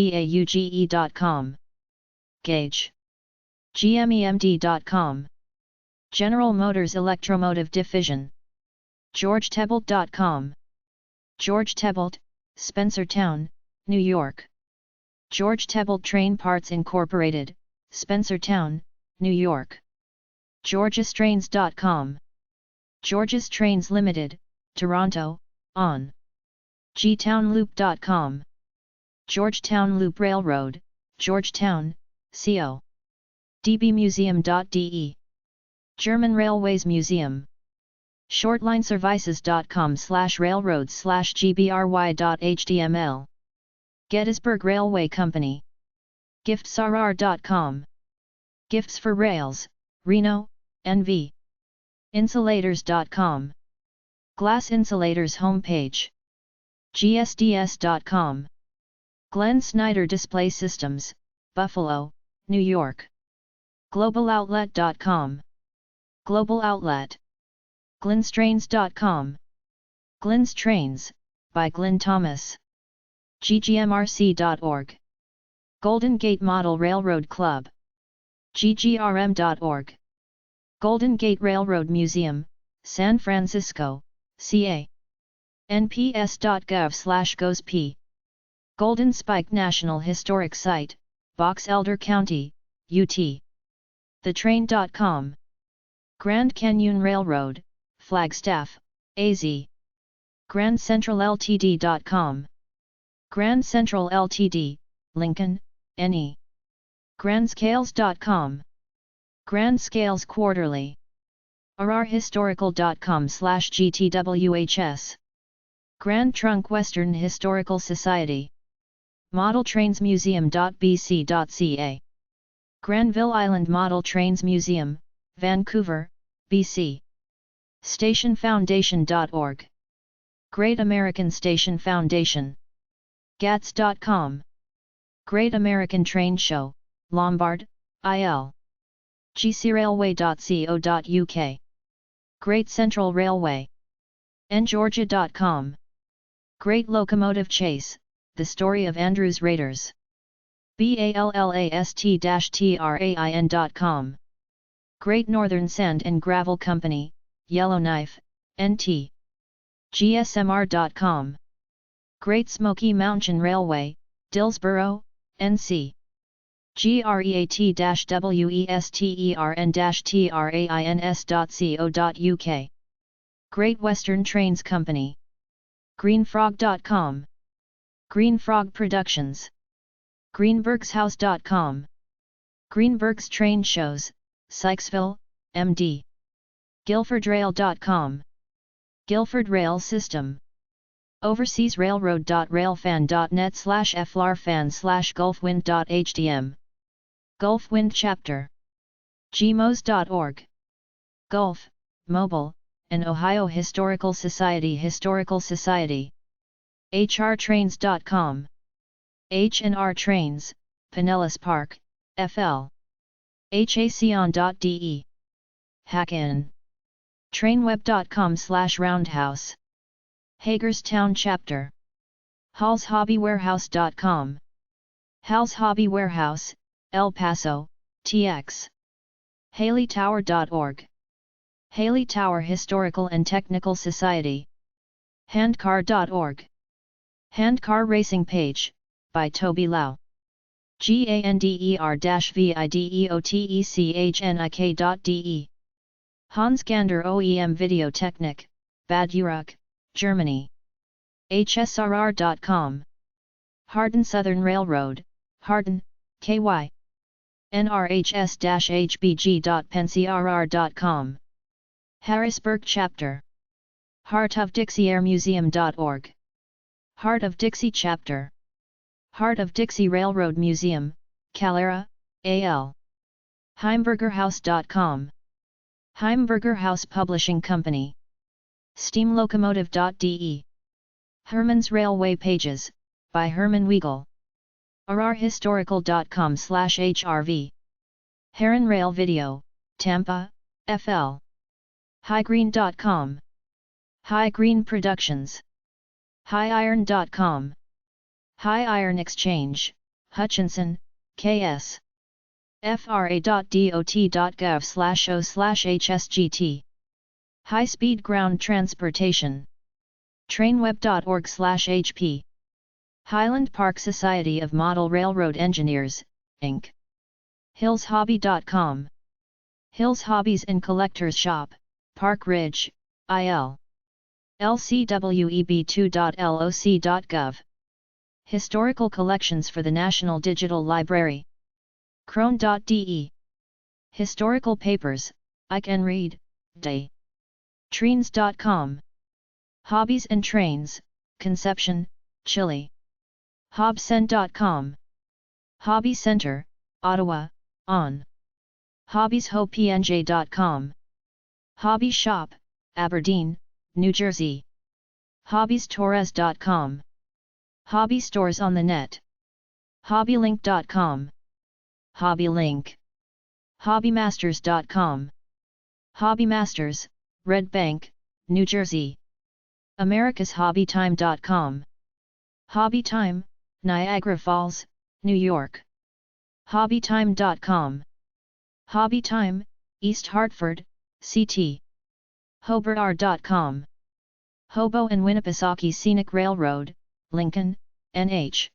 Gauge. gmemd.com. General Motors Electromotive Division. GeorgeTebelt.com. George Tebelt, Spencertown, New York. George Tebelt Train Parts Incorporated, Spencertown, New York. GeorgeStrains.com. George's Trains Limited, Toronto, on. GTownLoop.com. Georgetown Loop Railroad, Georgetown, CO. dbmuseum.de. German Railways Museum. Shortlineservices.com/railroads/gbry.html. Gettysburg Railway Company. Giftsrr.com. Gifts for Rails, Reno, NV. Insulators.com. Glass Insulators homepage. gsds.com. Glenn Snyder Display Systems, Buffalo, New York. GlobalOutlet.com. Global Outlet. Glynnstrains.com. Glynn's Trains, by Glynn Thomas. ggmrc.org. Golden Gate Model Railroad Club. ggrm.org. Golden Gate Railroad Museum, San Francisco, CA. nps.gov/gosp. Golden Spike National Historic Site, Box Elder County, UT. TheTrain.com. Grand Canyon Railroad, Flagstaff, AZ. GrandCentralLTD.com. Grand Central Ltd., Lincoln, NE. GrandScales.com. Grand Scales Quarterly. rrhistorical.com/gtwhs. Grand Trunk Western Historical Society. Model Trains Museum.bc.ca. Granville Island Model Trains Museum, Vancouver, BC. StationFoundation.org. Great American Station Foundation. GATS.com. Great American Train Show, Lombard, IL. gcrailway.co.uk. Great Central Railway. ngeorgia.com. Great Locomotive Chase, The Story of Andrews Raiders. ballast-train.com. Great Northern Sand and Gravel Company, Yellowknife, NT. gsmr.com. Great Smoky Mountain Railway, Dillsboro, NC. greatwestern-trains.co.uk. Great Western Trains Company. greenfrog.com. Green Frog Productions. greenbergshouse.com. Greenberg's Train Shows, Sykesville, MD. guilfordrail.com. Guilford Rail System. overseasrailroad.railfan.net/flrfan/gulfwind.htm. Gulfwind Chapter. gmos.org. Gulf, Mobile, and Ohio Historical Society. hrtrains.com. H&R Trains, Pinellas Park, FL. hacion.de. Hack-in. trainweb.com/roundhouse. Hagerstown Chapter. halshobbywarehouse.com. Hal's Hobby Warehouse, El Paso, TX. haleytower.org. Haley Tower Historical and Technical Society. handcar.org. Handcar Racing Page, by Toby Lau. gander-videotechnik.de. Hans Gander OEM Video Technik, Bad Urach, Germany. hsrr.com. Hardin Southern Railroad, Hardin, KY. nrhs-hbg.pencrr.com. Harrisburg Chapter. heartofdixieairmuseum.org. Heart of Dixie Chapter. Heart of Dixie Railroad Museum, Calera, AL. Heimburgerhouse.com. Heimburger House Publishing Company. steamlocomotive.de. Herman's Railway Pages, by Herman Weigel. rrhistorical.com/hrv. Heron Rail Video, Tampa, FL. highgreen.com. High Green Productions. highiron.com. High Iron Exchange, Hutchinson, KS. fra.dot.gov/o/hsgt. High-speed ground transportation. Trainweb.org/HP. Highland Park Society of Model Railroad Engineers, Inc. hillshobby.com. Hills Hobbies and Collectors Shop, Park Ridge, IL. lcweb2.loc.gov. Historical collections for the National Digital Library. Crone.de. Historical papers, I can read, day. Treens.com. Hobbies and Trains, Conception, Chile. Hobsen.com. Hobby Center, Ottawa, on. HobbiesHoPNJ.com. Hobby Shop, Aberdeen, New Jersey. HobbiesTorres.com. Hobby Stores on the Net. HobbyLink.com. HobbyLink. HobbyMasters.com. HobbyMasters, Red Bank, New Jersey. AmericasHobbyTime.com. HobbyTime, Niagara Falls, New York. HobbyTime.com. HobbyTime, East Hartford, CT. Hoberr.com. Hobo and Winnipesaukee Scenic Railroad, Lincoln, NH.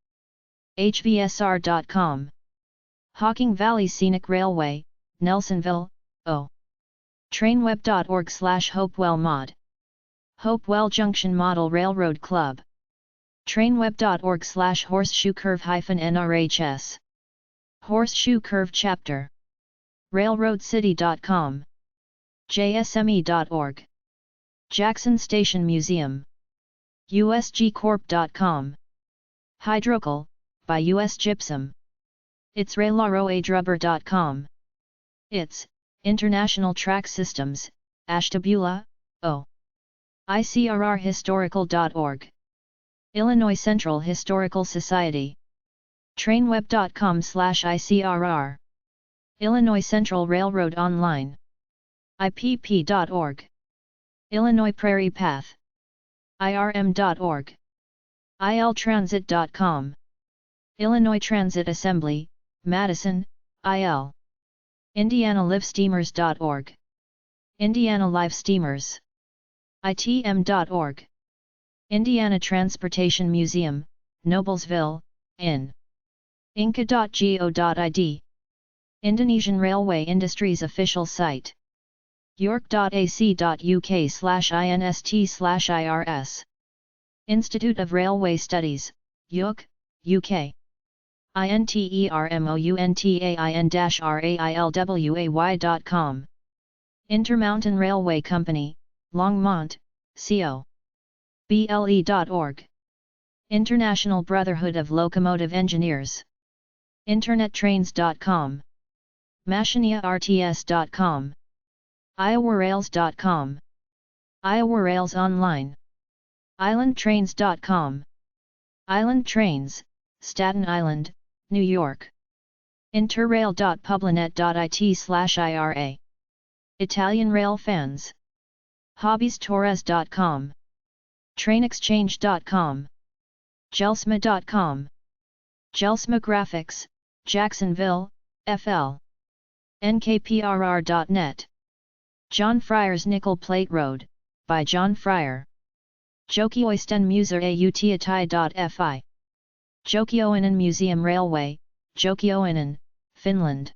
HVSR.com. Hocking Valley Scenic Railway, Nelsonville, O. Trainweb.org/Hopewell-Mod. Hopewell Junction Model Railroad Club. Trainweb.org/Horseshoe Curve-NRHS. Horseshoe Curve Chapter. RailroadCity.com. JSME.org. Jackson Station Museum. USGcorp.com. Hydrocal, by US Gypsum. It's RailRoadRubber.com. It's International Track Systems, Ashtabula, O. ICRRhistorical.org. Illinois Central Historical Society. Trainweb.com/ICRR. Illinois Central Railroad Online. IPP.org. Illinois Prairie Path. IRM.org. ILTransit.com. Illinois Transit Assembly, Madison, IL. IndianaLiveSteamers.org. Indiana Live Steamers. ITM.org. Indiana Transportation Museum, Noblesville, IN. Inca.go.id. Indonesian Railway Industries official site. york.ac.uk/inst/irs. Institute of Railway Studies, York, UK. intermountain-railway.com. Intermountain Railway Company, Longmont, CO. ble.org. International Brotherhood of Locomotive Engineers. InternetTrains.com. MachiniaRTS.com. IowaRails.com. Iowa Rails Online. IslandTrains.com. Island Trains, Staten Island, New York. Interrail.publinet.it/ira. Italian Rail Fans. HobbiesTorres.com. TrainExchange.com. Gelsma.com. Gelsma Graphics, Jacksonville, FL. NKPRR.net. John Fryer's Nickel Plate Road, by John Fryer. Jokioisten Museer Utiatai.fi. Jokioinen Museum Railway, Jokioinen, Finland.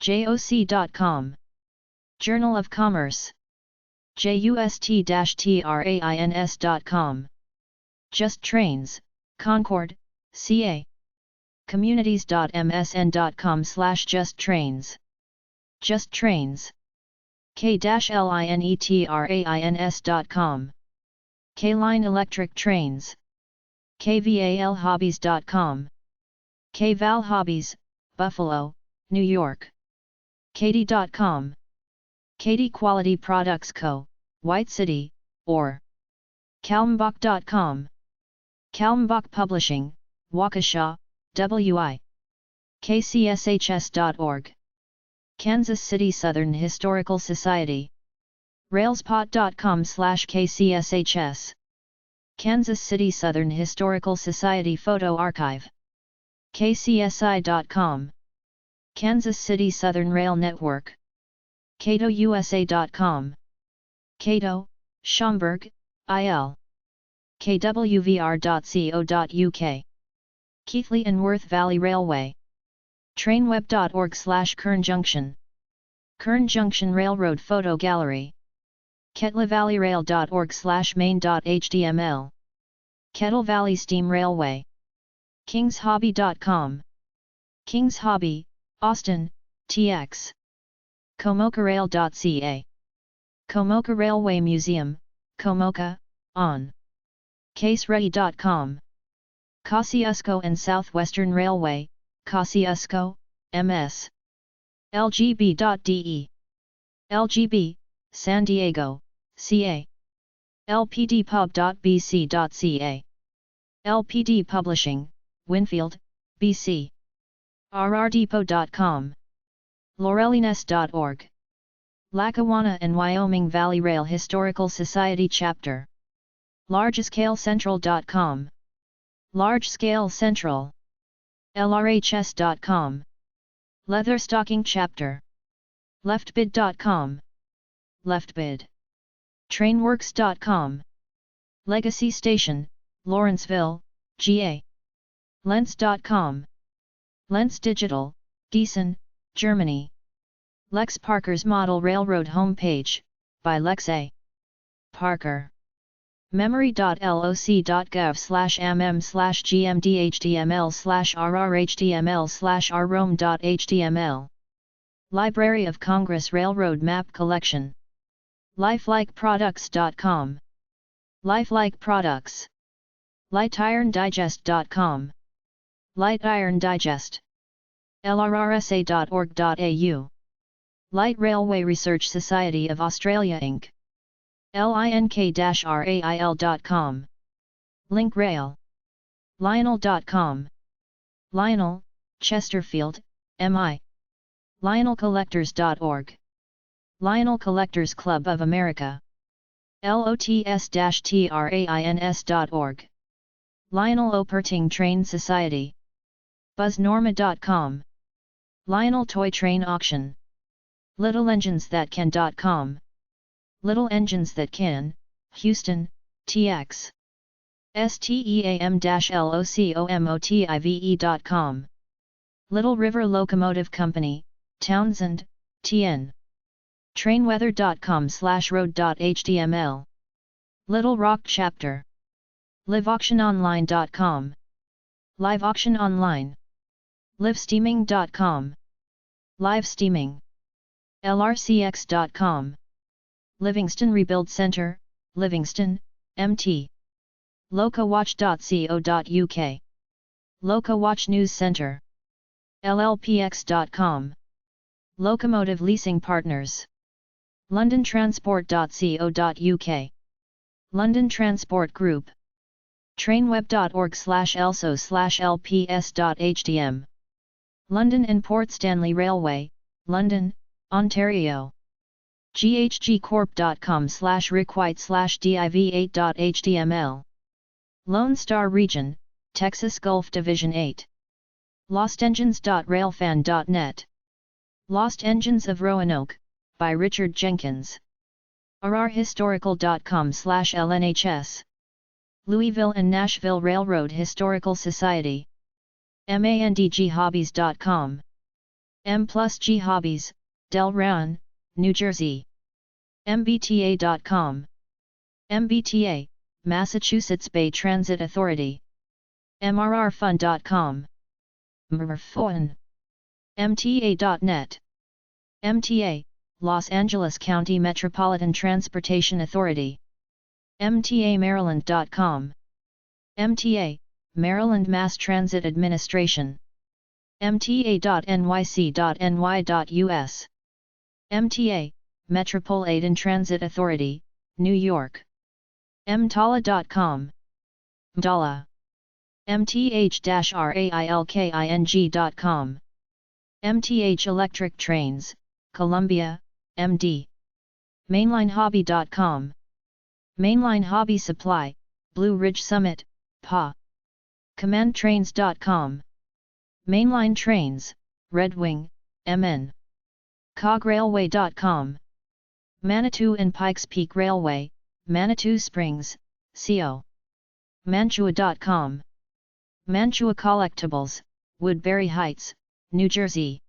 JOC.com. Journal of Commerce. JUST-TRAINS.com. Just Trains, Concord, CA. Communities.msn.com/justtrains. Just Trains. K-linetrains.com. K-Line Electric Trains. KVALHobbies.com. K-Val Hobbies, Buffalo, New York. Katie.com. Katie Quality Products Co., White City, or Kalmbach.com. Kalmbach Publishing, Waukesha, WI. KCSHS.org. Kansas City Southern Historical Society. Railspot.com/KCSHS. Kansas City Southern Historical Society Photo Archive. KCSI.com. Kansas City Southern Rail Network. CatoUSA.com. Cato, Schomburg, IL. kwvr.co.uk. Keighley and Worth Valley Railway. Trainweb.org/Kern Junction. Kern Junction Railroad Photo Gallery. KettleValleyRail.org/main.html. Kettle Valley Steam Railway. KingsHobby.com. Kings Hobby, Austin, TX. KomokaRail.ca. Komoka Railway Museum, Komoka, on. CaseReady.com. Kosciuszko and Southwestern Railway, Kosciuszko, MS. LGB.de. LGB, San Diego, CA. LPDpub.bc.ca. LPD Publishing, Winfield, BC. RRDepot.com. Laurelines.org. Lackawanna and Wyoming Valley Rail Historical Society Chapter. LargeScaleCentral.com. Large Scale Central. LRHS.com. Leatherstocking Chapter. Leftbid.com. Leftbid. Trainworks.com. Legacy Station, Lawrenceville, GA. Lens.com. Lens Digital, Gießen, Germany. Lex Parker's Model Railroad Homepage, by Lex A. Parker. memory.loc.gov/mm/gmdhtml/rrhtml/rrome.html. Library of Congress Railroad Map Collection. lifelikeproducts.com. Lifelike Products. lightirondigest.com. Light Iron Digest. lrrsa.org.au. Light Railway Research Society of Australia Inc. link-rail.com. Link Rail. Lionel.com. Lionel, Chesterfield, MI. LionelCollectors.org. Lionel Collectors Club of America. LOTS-TRAINS.org. Lionel Operting Train Society. BuzzNorma.com. Lionel Toy Train Auction. LittleEnginesThatCan.com. Little Engines That Can, Houston, TX. STEAM-LOCOMOTIVE.com. Little River Locomotive Company, Townsend, TN. Trainweather.com/road.html. Little Rock Chapter. LiveAuctionOnline.com. Live Auction Online. LiveSteaming.com. Live Steaming. LRCX.com. Livingston Rebuild Center, Livingston, MT. Locowatch.co.uk. Locowatch News Center. LLPX.com. Locomotive Leasing Partners. LondonTransport.co.uk. London Transport Group. Trainweb.org/elso/lps.htm. London and Port Stanley Railway, London, Ontario. ghgcorp.com/rickwhite/div8.html. Lone Star Region, Texas Gulf Division 8. LostEngines.railfan.net. Lost Engines of Roanoke, by Richard Jenkins. rrhistorical.com/lnhs. Louisville and Nashville Railroad Historical Society. mandghobbies.com. M+G Hobbies, Delran, New Jersey. mbta.com. MBTA, Massachusetts Bay Transit Authority. mrrfun.com. mrfun. mta.net. MTA, Los Angeles County Metropolitan Transportation Authority. mtamaryland.com. MTA, Maryland Mass Transit Administration. mta.nyc.ny.us. MTA, Metropolitan Transit Authority, New York. mtala.com. mtala. mth-railking.com. MTH Electric Trains, Columbia, MD. Mainlinehobby.com. Mainline Hobby Supply, Blue Ridge Summit, PA. CommandTrains.com. Mainline Trains, Red Wing, MN. CogRailway.com. Manitou and Pikes Peak Railway, Manitou Springs, CO. Mantua.com. Mantua Collectibles, Woodbury Heights, New Jersey.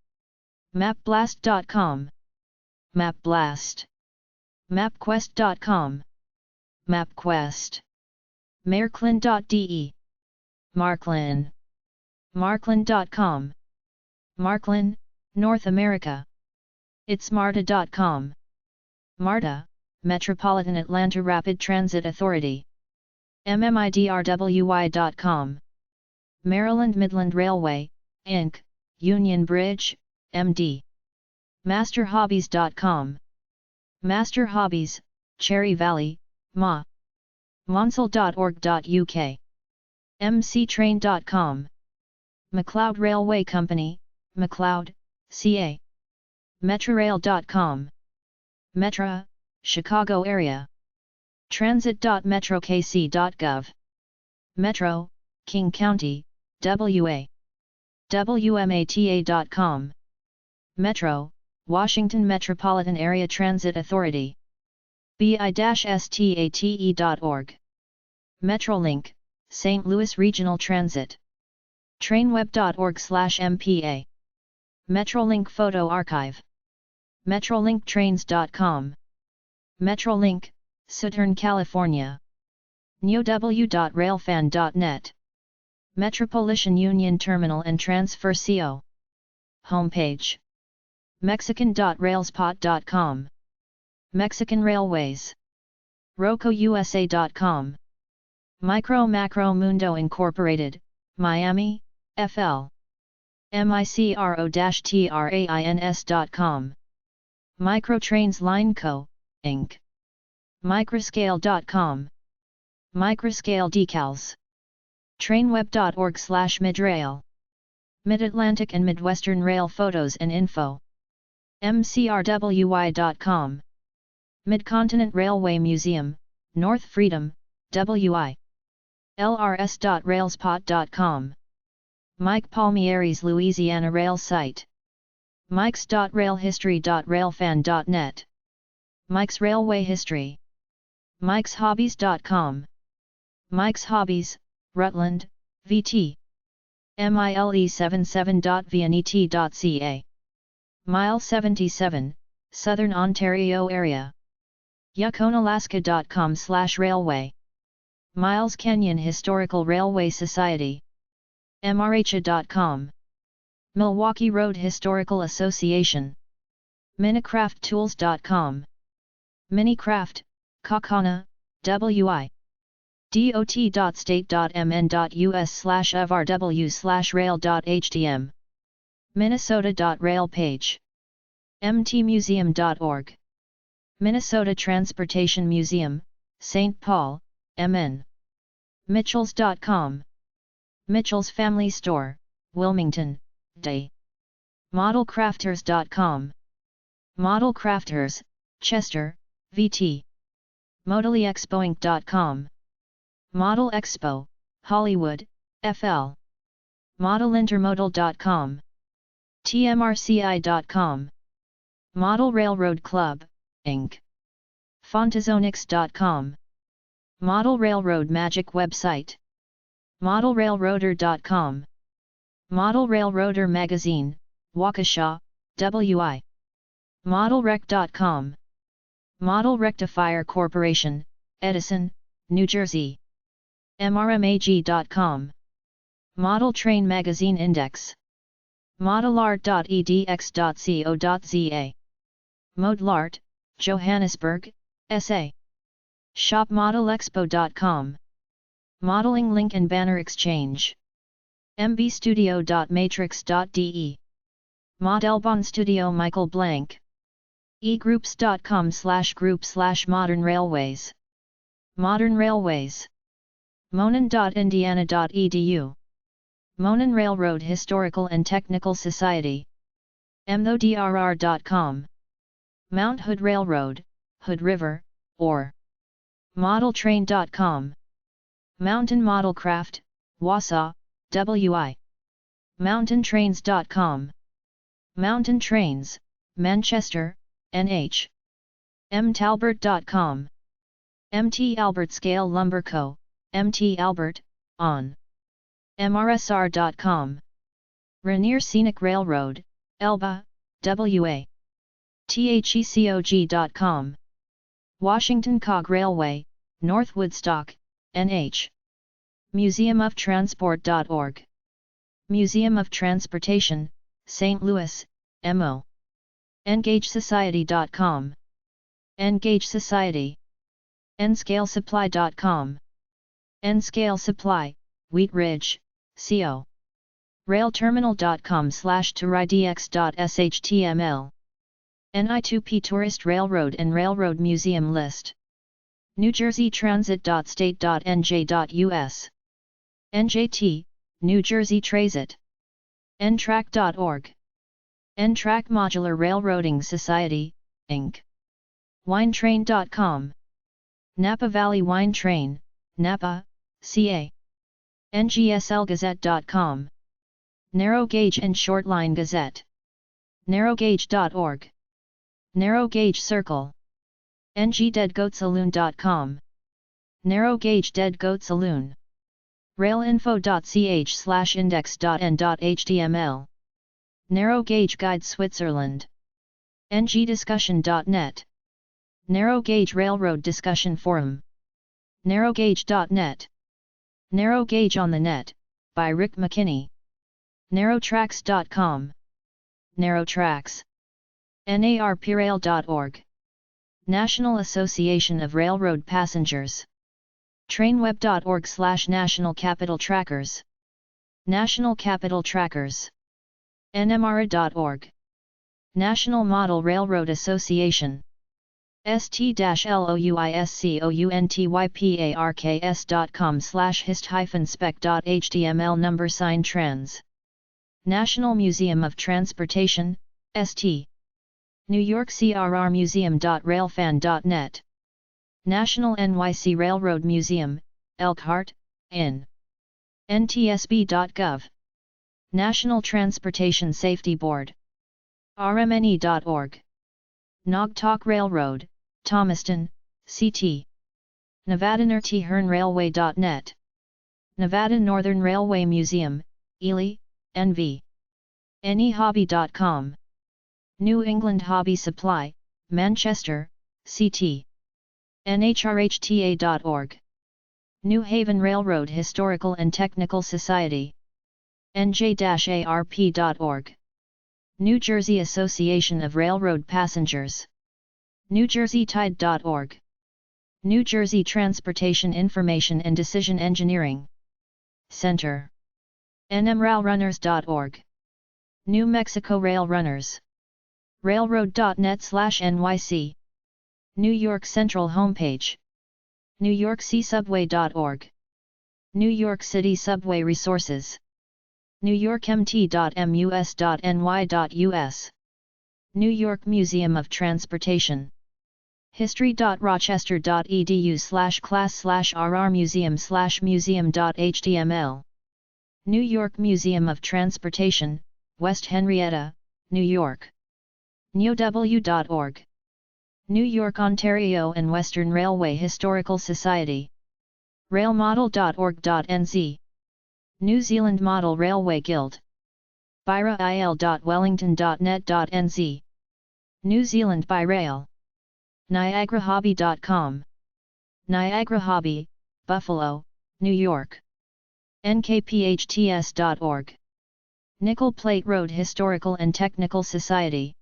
Mapblast.com. Mapblast. Mapquest.com. Mapquest. Marklin.de. Marklin. Marklin.com. Marklin, North America. It's Marta.com. MARTA, Metropolitan Atlanta Rapid Transit Authority. MMIDRWY.com. Maryland Midland Railway, Inc., Union Bridge, MD. MasterHobbies.com. Master Hobbies, Cherry Valley, MA. Monsell.org.uk. mctrain.com. McLeod Railway Company, McLeod, CA. Metrorail.com. Metra, Chicago area. Transit.metrokc.gov. Metro, King County, WA. WMATA.com. Metro, Washington Metropolitan Area Transit Authority. bi-state.org. Metrolink, St. Louis Regional Transit. Trainweb.org/MPA. Metrolink Photo Archive. Metrolinktrains.com. Metrolink, Southern California. neow.railfan.net. Metropolitan Union Terminal and Transfer CO. Homepage. Mexican.railspot.com. Mexican Railways. RocoUSA.com. Micro Macro Mundo Incorporated, Miami, FL. Micro-trains.com. Microtrains Line Co., Inc. Microscale.com. Microscale Decals. Trainweb.org/midrail. Mid-Atlantic and Midwestern Rail Photos and Info. mcrwy.com. Mid-Continent Railway Museum, North Freedom, WI. lrs.railspot.com. Mike Palmieri's Louisiana Rail Site. mikes.railhistory.railfan.net. Mike's Railway History. mikeshobbies.com. Mike's Hobbies, Rutland, VT. mile77.vnet.ca. Mile 77, Southern Ontario area. yukonalaska.com/railway. Miles Canyon Historical Railway Society. mrha.com. Milwaukee Road Historical Association. Minicrafttools.com. Minicraft, Kaukauna, WI. dot.state.mn.us/frw/rail.htm. Minnesota.rail page. mtmuseum.org. Minnesota Transportation Museum, St. Paul, MN. Mitchells.com. Mitchell's Family Store, Wilmington, Day. Modelcrafters.com. Model Crafters, Chester, VT. ModelExpoInc.com. Model Expo, Hollywood, FL. Modelintermodal.com. tmrci.com. Model Railroad Club, Inc. Fontazonics.com. Model Railroad Magic website. ModelRailroader.com. Model Railroader Magazine, Waukesha, WI. ModelRec.com. Model Rectifier Corporation, Edison, New Jersey. MRMAG.com. Model Train Magazine Index. Modelart.edx.co.za. Modelart, Johannesburg, SA. ShopModelExpo.com. Modeling Link and Banner Exchange. mbstudio.matrix.de. Modelbon Studio Michael Blank. egroups.com/group/modern railways. Modern Railways. monan.indiana.edu. Monan Railroad Historical and Technical Society. mthodrr.com. Mount Hood Railroad, Hood River, or modeltrain.com. Mountain Modelcraft, Wausau, WI. mountaintrains.com. Mountain Trains, Manchester, NH. mtalbert.com. MT Albert Scale Lumber Co., MT Albert, on. mrsr.com. Rainier Scenic Railroad, Elba, WA. thecog.com. Washington Cog Railway, North Woodstock, NH. museumofTransport.org. Museum of Transportation, St. Louis, MO. EngageSociety.com. Engage Society. nscalesupply.com. Nscale Supply, Wheat Ridge, CO. railterminal.com/touridx.html. NI2P Tourist Railroad and Railroad Museum List. New Jersey Transit.state.nj.us. NJT, New Jersey Transit. ntrack.org. NTrack Modular Railroading Society, Inc. Winetrain.com. Napa Valley Wine Train, Napa, CA. NGSLGazette.com. Narrow Gauge and Short Line Gazette. Narrowgauge.org. Narrow Gauge Circle. ngdeadgoatsaloon.com. Narrow Gauge Dead Goat Saloon. railinfo.ch/index.n.html. Narrow Gauge Guide Switzerland. ngdiscussion.net. Narrow Gauge Railroad Discussion Forum. Narrowgauge.net. Narrow Gauge on the Net, by Rick McKinney. Narrowtracks.com. Narrowtracks. narprail.org. National Association of Railroad Passengers. trainweb.org/National Capital Trackers. National Capital Trackers. nmra.org. National Model Railroad Association. st-louiscontyparks.com/hist-spec.html number sign trans. National Museum of Transportation, St. New York crrmuseum.railfan.net. National NYC Railroad Museum, Elkhart, in. ntsb.gov. National Transportation Safety Board. rmne.org. Nogtalk Railroad, Thomaston, CT. Nevada NRT-HERN-Railway.net. Nevada Northern Railway Museum, Ely, NV. NEHobby.com. New England Hobby Supply, Manchester, CT. NHRHTA.org. New Haven Railroad Historical and Technical Society. NJ-ARP.org. New Jersey Association of Railroad Passengers. NewJerseyTide.org. New Jersey Transportation Information and Decision Engineering Center. nmrailrunners.org. New Mexico Rail Runners. Railroad.net/NYC. New York Central homepage. NewYorkCSubway.org. New York City Subway Resources. NewYorkMT.mus.ny.us. New York Museum of Transportation. History.rochester.edu/class/rrmuseum/museum.html. New York Museum of Transportation, West Henrietta, New York. neow.org. New York, Ontario and Western Railway Historical Society. railmodel.org.nz. New Zealand Model Railway Guild. byrail.wellington.net.nz. New Zealand by Rail. NiagaraHobby.com. Niagara Hobby, Buffalo, New York. nkphts.org. Nickel Plate Road Historical and Technical Society.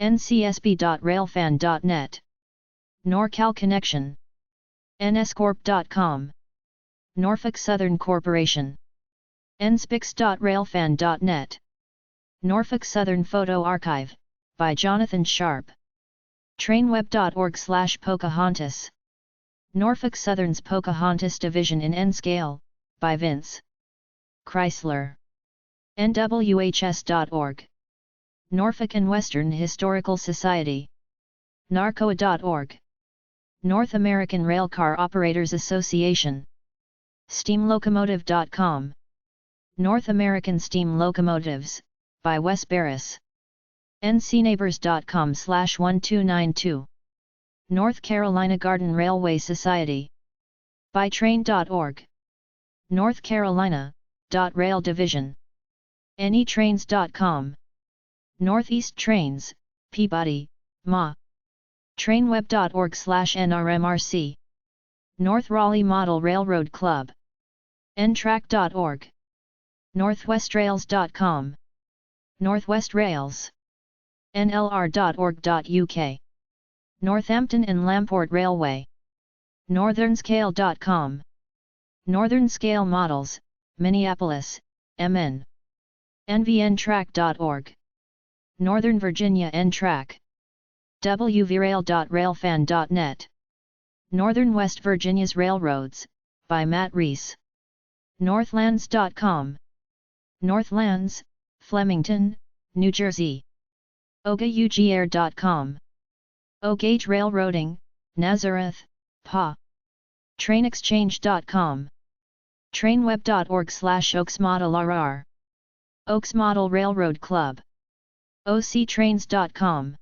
ncsb.railfan.net. NorCal Connection. nscorp.com. Norfolk Southern Corporation. nspix.railfan.net. Norfolk Southern Photo Archive, by Jonathan Sharp. trainweb.org/Pocahontas. Norfolk Southern's Pocahontas Division in N-Scale, by Vince Chrysler. nwhs.org. Norfolk and Western Historical Society. narcoa.org. North American Railcar Operators Association. steamlocomotive.com. North American Steam Locomotives, by Wes Barris. ncneighbors.com/1292. North Carolina Garden Railway Society. Bytrain.org. North Carolina, Rail Division. Anytrains.com. Northeast Trains, Peabody, Ma. Trainweb.org/NRMRC. North Raleigh Model Railroad Club. ntrack.org. Northwestrails.com. Northwest Rails. nlr.org.uk. Northampton and Lamport Railway. Northernscale.com. Northern Scale Models, Minneapolis, MN. nvntrack.org. Northern Virginia NTrack. wvrail.railfan.net. Northern West Virginia's Railroads, by Matt Reese. Northlands.com. Northlands, Flemington, New Jersey. OgaUGair.com. O'Gage Railroading, Nazareth, PA. TrainExchange.com. Trainweb.org/OaksModelRR. Oaks Model Railroad Club. OCTrains.com.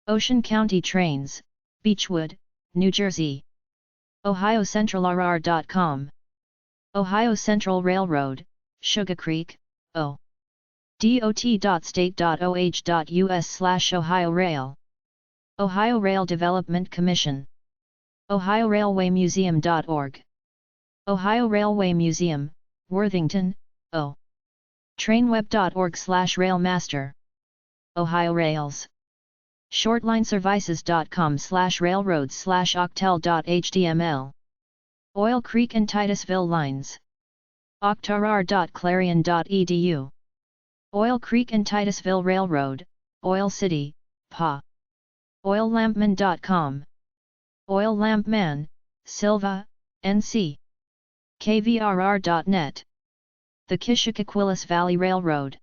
Ocean County Trains, Beechwood, New Jersey. OhioCentralRR.com. Ohio Central Railroad, Sugar Creek, O. dot.state.oh.us/Ohio Rail. Ohio Rail Development Commission. OhioRailwayMuseum.org. Ohio Railway Museum, Worthington, O. Trainweb.org/Railmaster. Ohio Rails. Shortlineservices.com/railroads/octel.html. Oil Creek and Titusville Lines. octarar.clarion.edu. Oil Creek and Titusville Railroad, Oil City, PA. Oillampman.com. Oil Lampman, Silva, NC. KVRR.net. The Kishokaquillis Valley Railroad.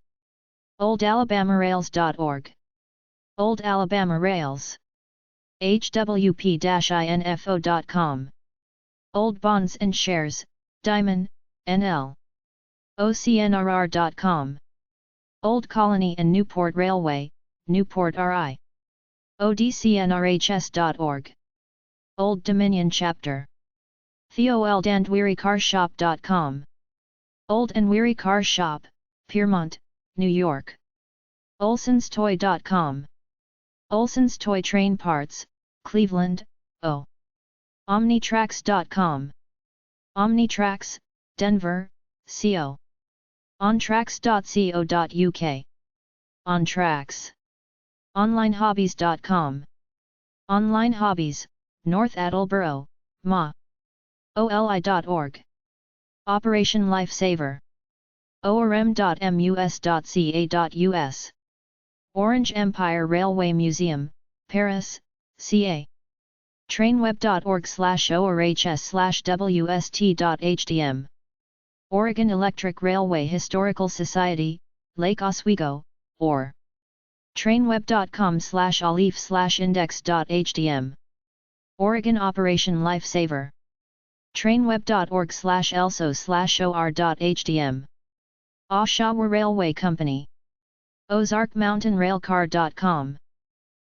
OldAlabamaRails.org. Old Alabama Rails. HWP-info.com. Old Bonds and Shares, Diamond, NL. OCNRR.com. Old Colony and Newport Railway, Newport RI. ODCNRHS.org. Old Dominion Chapter. TheoldandWearyCarShop.com. Old and Weary Car Shop, Piermont, New York. OlsonsToy.com. Olson's Toy Train Parts, Cleveland, O. Omnitracks.com. Omnitracks, Denver, CO. Ontracks.co.uk. Ontracks. OnlineHobbies.com. Online Hobbies, North Attleboro, Ma. OLI.org. Operation Lifesaver. orm.mus.ca.us. Orange Empire Railway Museum, Paris, CA. Trainweb.org/orhs/wst.hdm. Oregon Electric Railway Historical Society, Lake Oswego, or trainweb.com/alif/index.hdm. Oregon Operation Lifesaver. Trainweb.org/elso/or.hdm. Oshawa Railway Company. Ozark Mountain Railcar.com.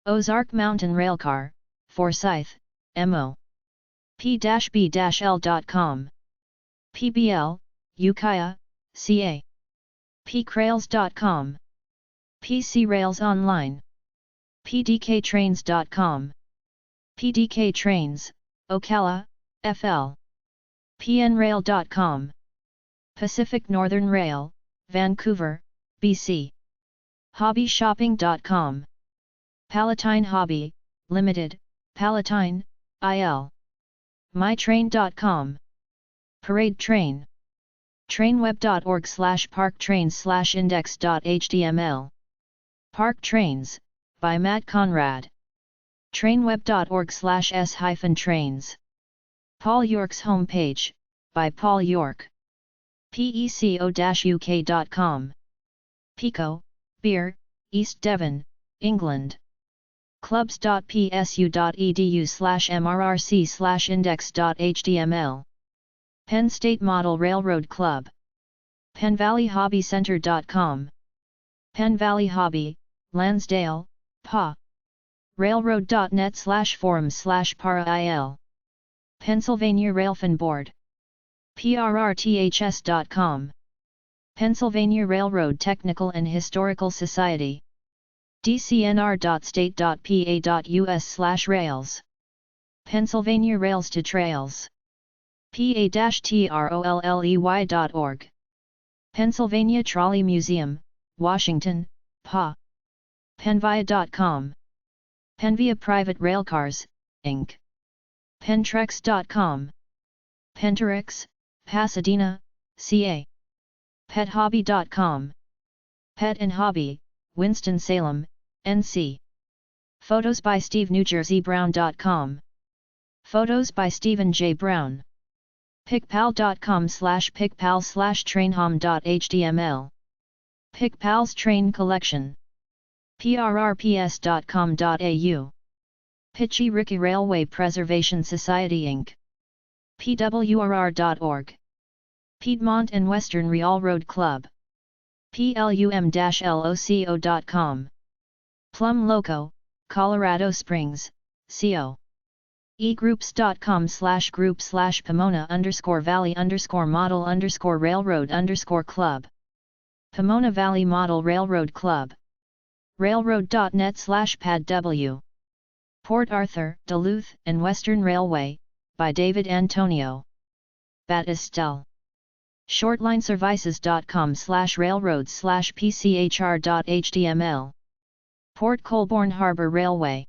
Ozark Mountain Railcar, Forsyth, MO. P-B-L.com. PBL, Ukiah, CA. PCrails.com. PC Rails Online. PDKTrains.com. PDK Trains, Ocala, FL. PNRail.com. Pacific Northern Rail, Vancouver, BC. HobbyShopping.com. Palatine Hobby, Limited, Palatine, IL. MyTrain.com. Parade Train. Trainweb.org/parktrains/index.html. Park Trains, by Matt Conrad. Trainweb.org/s-trains. Paul York's homepage, by Paul York. PECO-UK.com. Pico, Beer, East Devon, England. clubs.psu.edu/mrrc/index.html. Penn State Model Railroad Club. Penn Valley Hobby Center.com. Penn Valley Hobby, Lansdale, PA. railroad.net/forums/para-il. Pennsylvania Railfan Board. prrths.com. Pennsylvania Railroad Technical and Historical Society. dcnr.state.pa.us/rails. Pennsylvania Rails to Trails. pa-trolley.org. Pennsylvania Trolley Museum, Washington, PA. Penvia.com. Penvia Private Railcars, Inc. Pentrex.com. Penterex, Pasadena, CA. PetHobby.com. Pet and Hobby, Winston-Salem, NC. Photos by Steve NewJerseyBrown.com. Photos by Stephen J. Brown. picpal.com/picpal/trainhom.html. Picpal's Train Collection. prrps.com.au. Pitchy Ricky Railway Preservation Society Inc. pwrr.org. Piedmont and Western Railroad Club. plum-loco.com. Plum Loco, Colorado Springs, CO. egroup.com/group/pomona_valley_model_railroad_club. Pomona Valley Model Railroad Club. railroad.net/padw. Port Arthur, Duluth and Western Railway, by David Antonio Battistel. shortlineservices.com/railroads/pchr.html. Port Colborne Harbor Railway.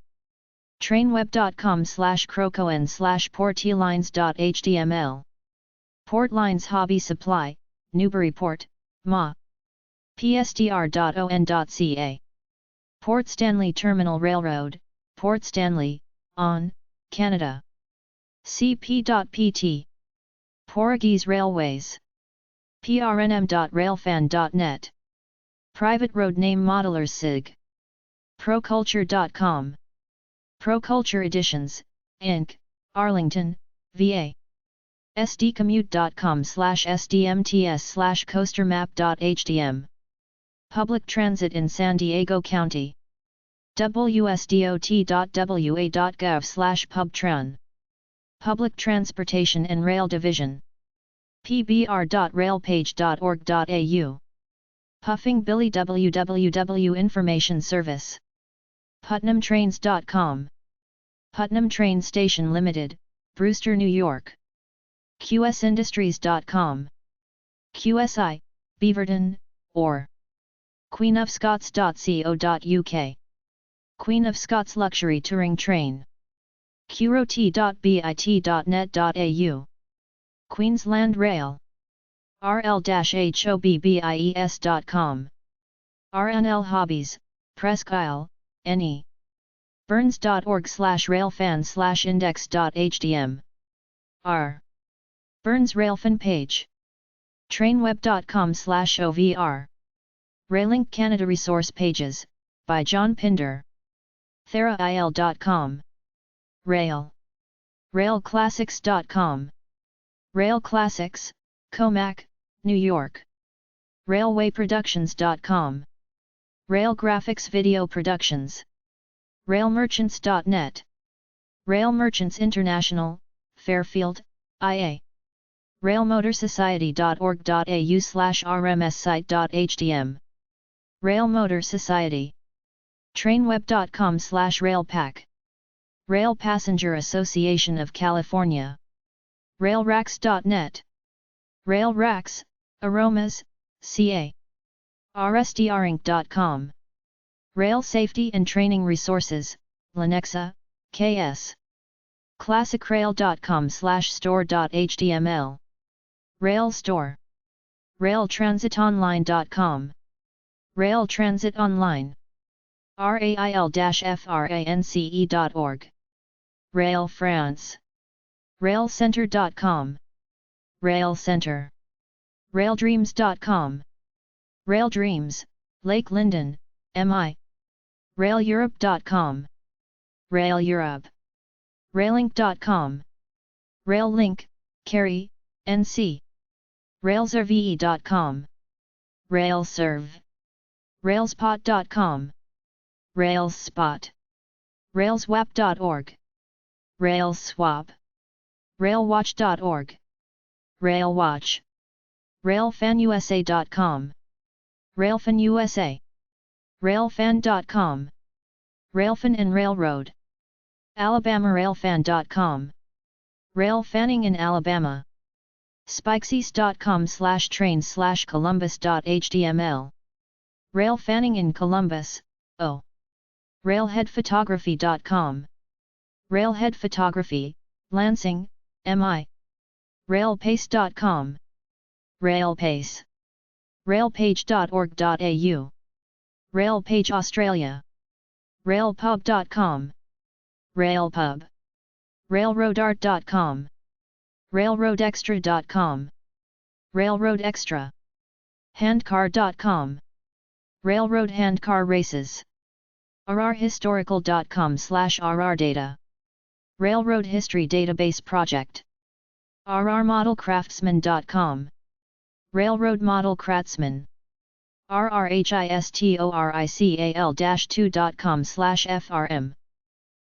trainweb.com/crocoan/portlines.html. Port Lines Hobby Supply, Newburyport, MA. pstr.on.ca. Port Stanley Terminal Railroad, Port Stanley, ON, Canada. cp.pt. Portuguese Railways. prnm.railfan.net. Private Road Name Modelers SIG. Proculture.com. Proculture Editions, Inc., Arlington, VA. sdcommute.com/sdmts/coastermap.htm. Public Transit in San Diego County. wsdot.wa.gov/pubtran. Public Transportation and Rail Division. pbr.railpage.org.au. Puffing Billy www. Information Service. PutnamTrains.com. Putnam Train Station Limited, Brewster, New York. QSIndustries.com. QSI, Beaverton, or queenofscots.co.uk. Queen of Scots Luxury Touring Train. qrot.bit.net.au. Queensland Rail. rl-hobbies.com. RNL Hobbies, Presque Isle, NE. burns.org/railfan/index.htm. R. Burns Railfan page. trainweb.com/ovr. Railink Canada Resource Pages, by John Pinder. therail.com. Rail. railclassics.com. Rail Classics, Comac, New York. railwayproductions.com. Rail Graphics Video Productions. railmerchants.net. Rail Merchants International, Fairfield, IA. railmotorsociety.org.au/rmssite.htm. Rail Motor Society. trainweb.com/railpack. Rail Passenger Association of California. railracks.net. Rail Racks, Aromas, CA. rsdrinc.com. Rail Safety and Training Resources, Lenexa, KS. classicrail.com/store.html. Rail Store. railtransitonline.com. Rail Transit Online. rail-france.org. Rail France. railcenter.com. Rail Center. raildreams.com. Rail Dreams, Lake Linden, MI. raileurope.com. Rail Europe. railink.com. Raillink, Kerry, NC. railserve.com. Railserve. railspot.com. Railspot. railswap.org, railswap, railwatch.org, railwatch, railfanusa.com, railfanusa, railfan.com, railfan and railroad, alabamarailfan.com, railfanning in Alabama, spikeseas.com/trains/columbus.html, railfanning in Columbus, O, railheadphotography.com, railhead photography, Lansing, MI, railpace.com, railpace, railpage.org.au, railpage Australia, railpub.com, railpub, railroadart.com, railroadextra.com, railroad extra, handcar.com, railroad handcar races, rrhistorical.com/rrdata, railroad history database project, rrmodelcraftsman.com, railroad model craftsman, rrhistorical-2.com/FRM,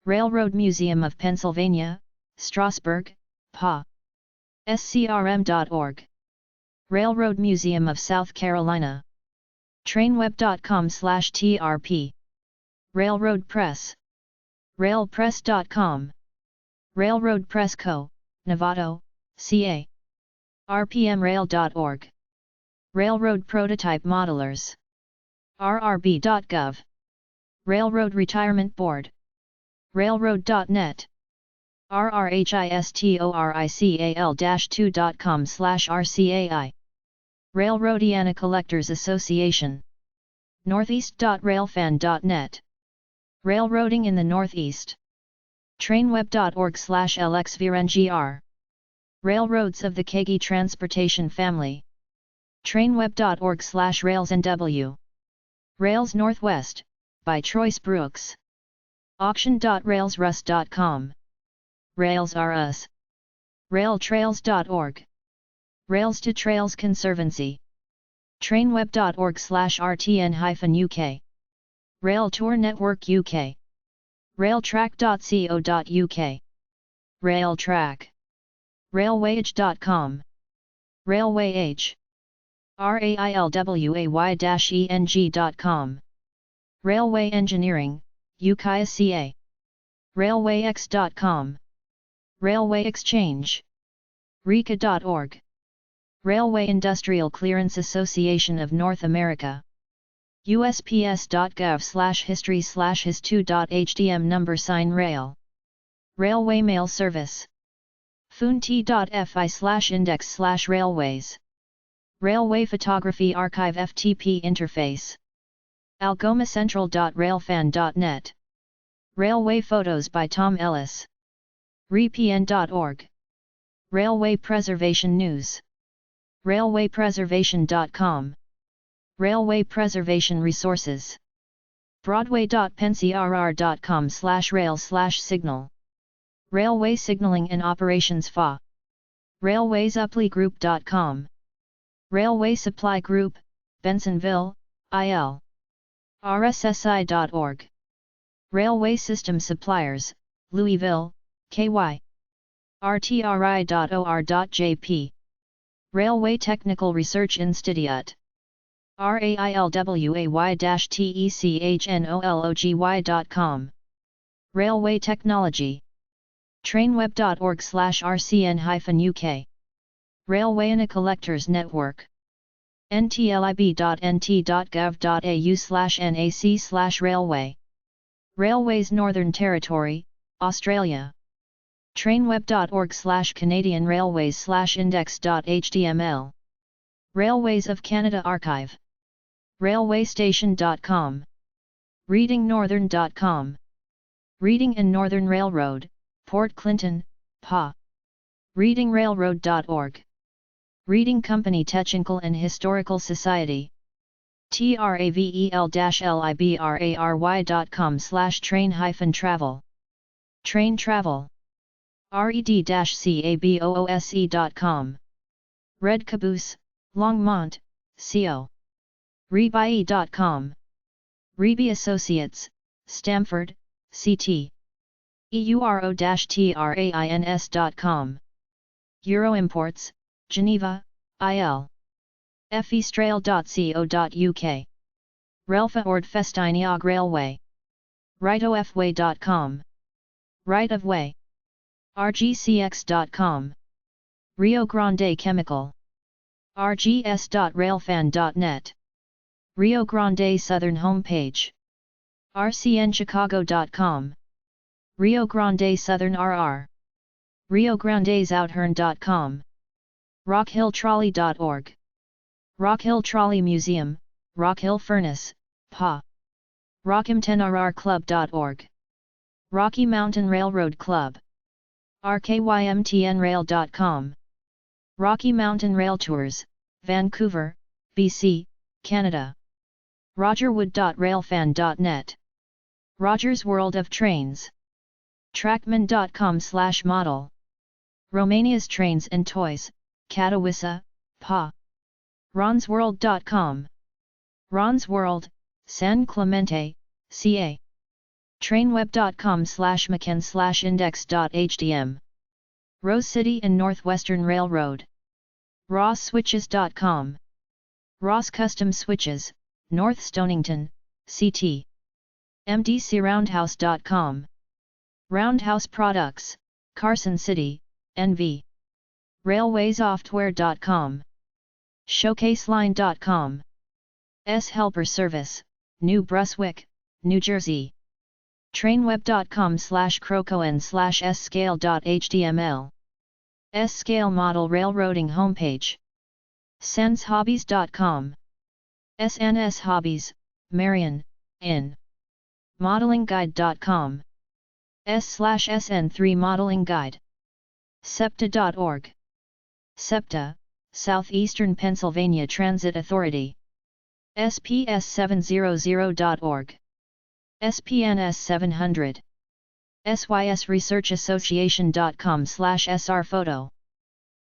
Railroad Museum of Pennsylvania, Strasburg, PA, scrm.org, Railroad Museum of South Carolina, trainweb.com/trp, Railroad Press, railpress.com, Railroad Press Co., Novato, CA, rpmrail.org, Railroad Prototype Modelers, rrb.gov, Railroad Retirement Board, railroad.net, rrhistorical-2.com/RCAI, Railroadiana Collectors Association, northeast.railfan.net, Railroading in the Northeast, trainweb.org/lxvrngr, Railroads of the Kagi Transportation Family, trainweb.org/railsnw, Rails Northwest, by Troyce Brooks, auction.railsrus.com, Rails R Us, railtrails.org, Rails to Trails Conservancy, trainweb.org/rtn-uk, Rail Tour Network UK, railtrack.co.uk, Railtrack, railwayage.com, Railwayage, railway-eng.com, Railway Engineering, UKIA, railwayx.com, Railway Exchange, RICA.org, Railway Industrial Clearance Association of North America, usps.gov/history/his2.htm number sign rail, Railway Mail Service, funti.fi/index/railways, Railway Photography Archive FTP interface, algomacentral.railfan.net, Railway Photos by Tom Ellis, repn.org, Railway Preservation News, railwaypreservation.com, Railway Preservation Resources, broadway.pencrr.com/rail/signal, Railway Signaling and Operations FA, railwaysupply.group.com, Railway Supply Group, Bensonville, IL, rssi.org, Railway System Suppliers, Louisville, KY, rtri.or.jp, Railway Technical Research Institute, railway-technology.com, Railway Technology, trainweb.org/rcn-uk, Railwayana Collectors Network, ntlib.nt.gov.au/nac/railway, Railways Northern Territory, Australia, trainweb.org/Canadian Railways/index.html, Railways of Canada Archive, railwaystation.com, readingnorthern.com, Reading and Northern Railroad, Port Clinton, PA, readingrailroad.org, Reading Company Technical and Historical Society, travel-library.com/train-travel, Train Travel, red-caboose.com, Red Caboose, Longmont, CO, rebuy.com, Reby Associates, Stamford, CT. euro-trains.com. Euro Imports, Geneva, IL. festrail.co.uk. Relfa Ordfestiniog Railway. rightofway.com. Right of Way. rgcx.com. Rio Grande Chemical. rgs.railfan.net. Rio Grande Southern Homepage. rcnchicago.com. Rio Grande Southern RR. riograndesoutturn.com. rockhilltrolley.org. Rock Hill Trolley Museum, Rock Hill Furnace, PA. rockymtenrrclub.org. Rocky Mountain Railroad Club. rkymtnrail.com. Rocky Mountain Rail Tours, Vancouver, BC, Canada. rogerwood.railfan.net. Rogers World of Trains. Trackman.com/model. Romania's Trains and Toys, Katowice, PA. ronsworld.com. Rons World, San Clemente, CA. trainweb.com/mccann/index.htm. Rose City and Northwestern Railroad. rosswitches.com. Ross Custom Switches, North Stonington, CT. mdcroundhouse.com. Roundhouse Products, Carson City, NV. railwaysoftware.com. showcaseline.com. S-Helper Service, New Brunswick, New Jersey. trainweb.com/crocoan/scale.html. S-Scale Model Railroading Homepage. senshobbies.com. SNS Hobbies, Marion, in. modelingguide.com. S/SN3 Modeling Guide. SEPTA.org. SEPTA, Southeastern Pennsylvania Transit Authority. SPS700.org. SPNS 700. SYSResearchAssociation.com/srphoto.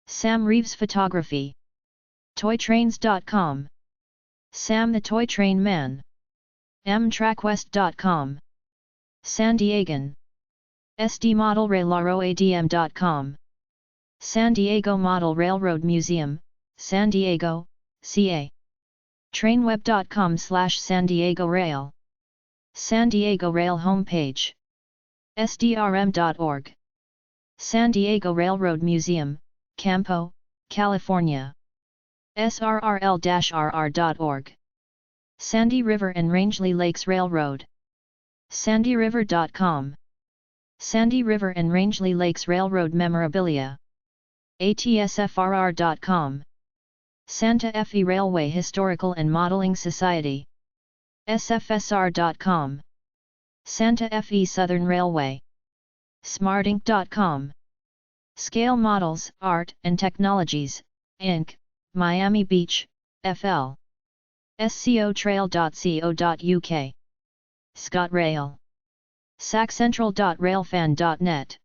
Sam Reeves Photography. Toytrains.com. Sam the Toy Train Man. mtrackwest.com. San Diegan. SDModelRailRoadm.com. San Diego Model Railroad Museum, San Diego, CA. trainweb.com/San Diego Rail. San Diego Rail Homepage. SDRM.org. San Diego Railroad Museum, Campo, California. SRRL-RR.org. Sandy River and Rangeley Lakes Railroad. SandyRiver.com. Sandy River and Rangeley Lakes Railroad Memorabilia. ATSFRR.com. Santa Fe Railway Historical and Modeling Society. SFSR.com. Santa Fe Southern Railway. SmartInc.com. Scale Models, Art and Technologies, Inc., Miami Beach, FL. scotrail.co.uk. ScotRail. saccentral.railfan.net.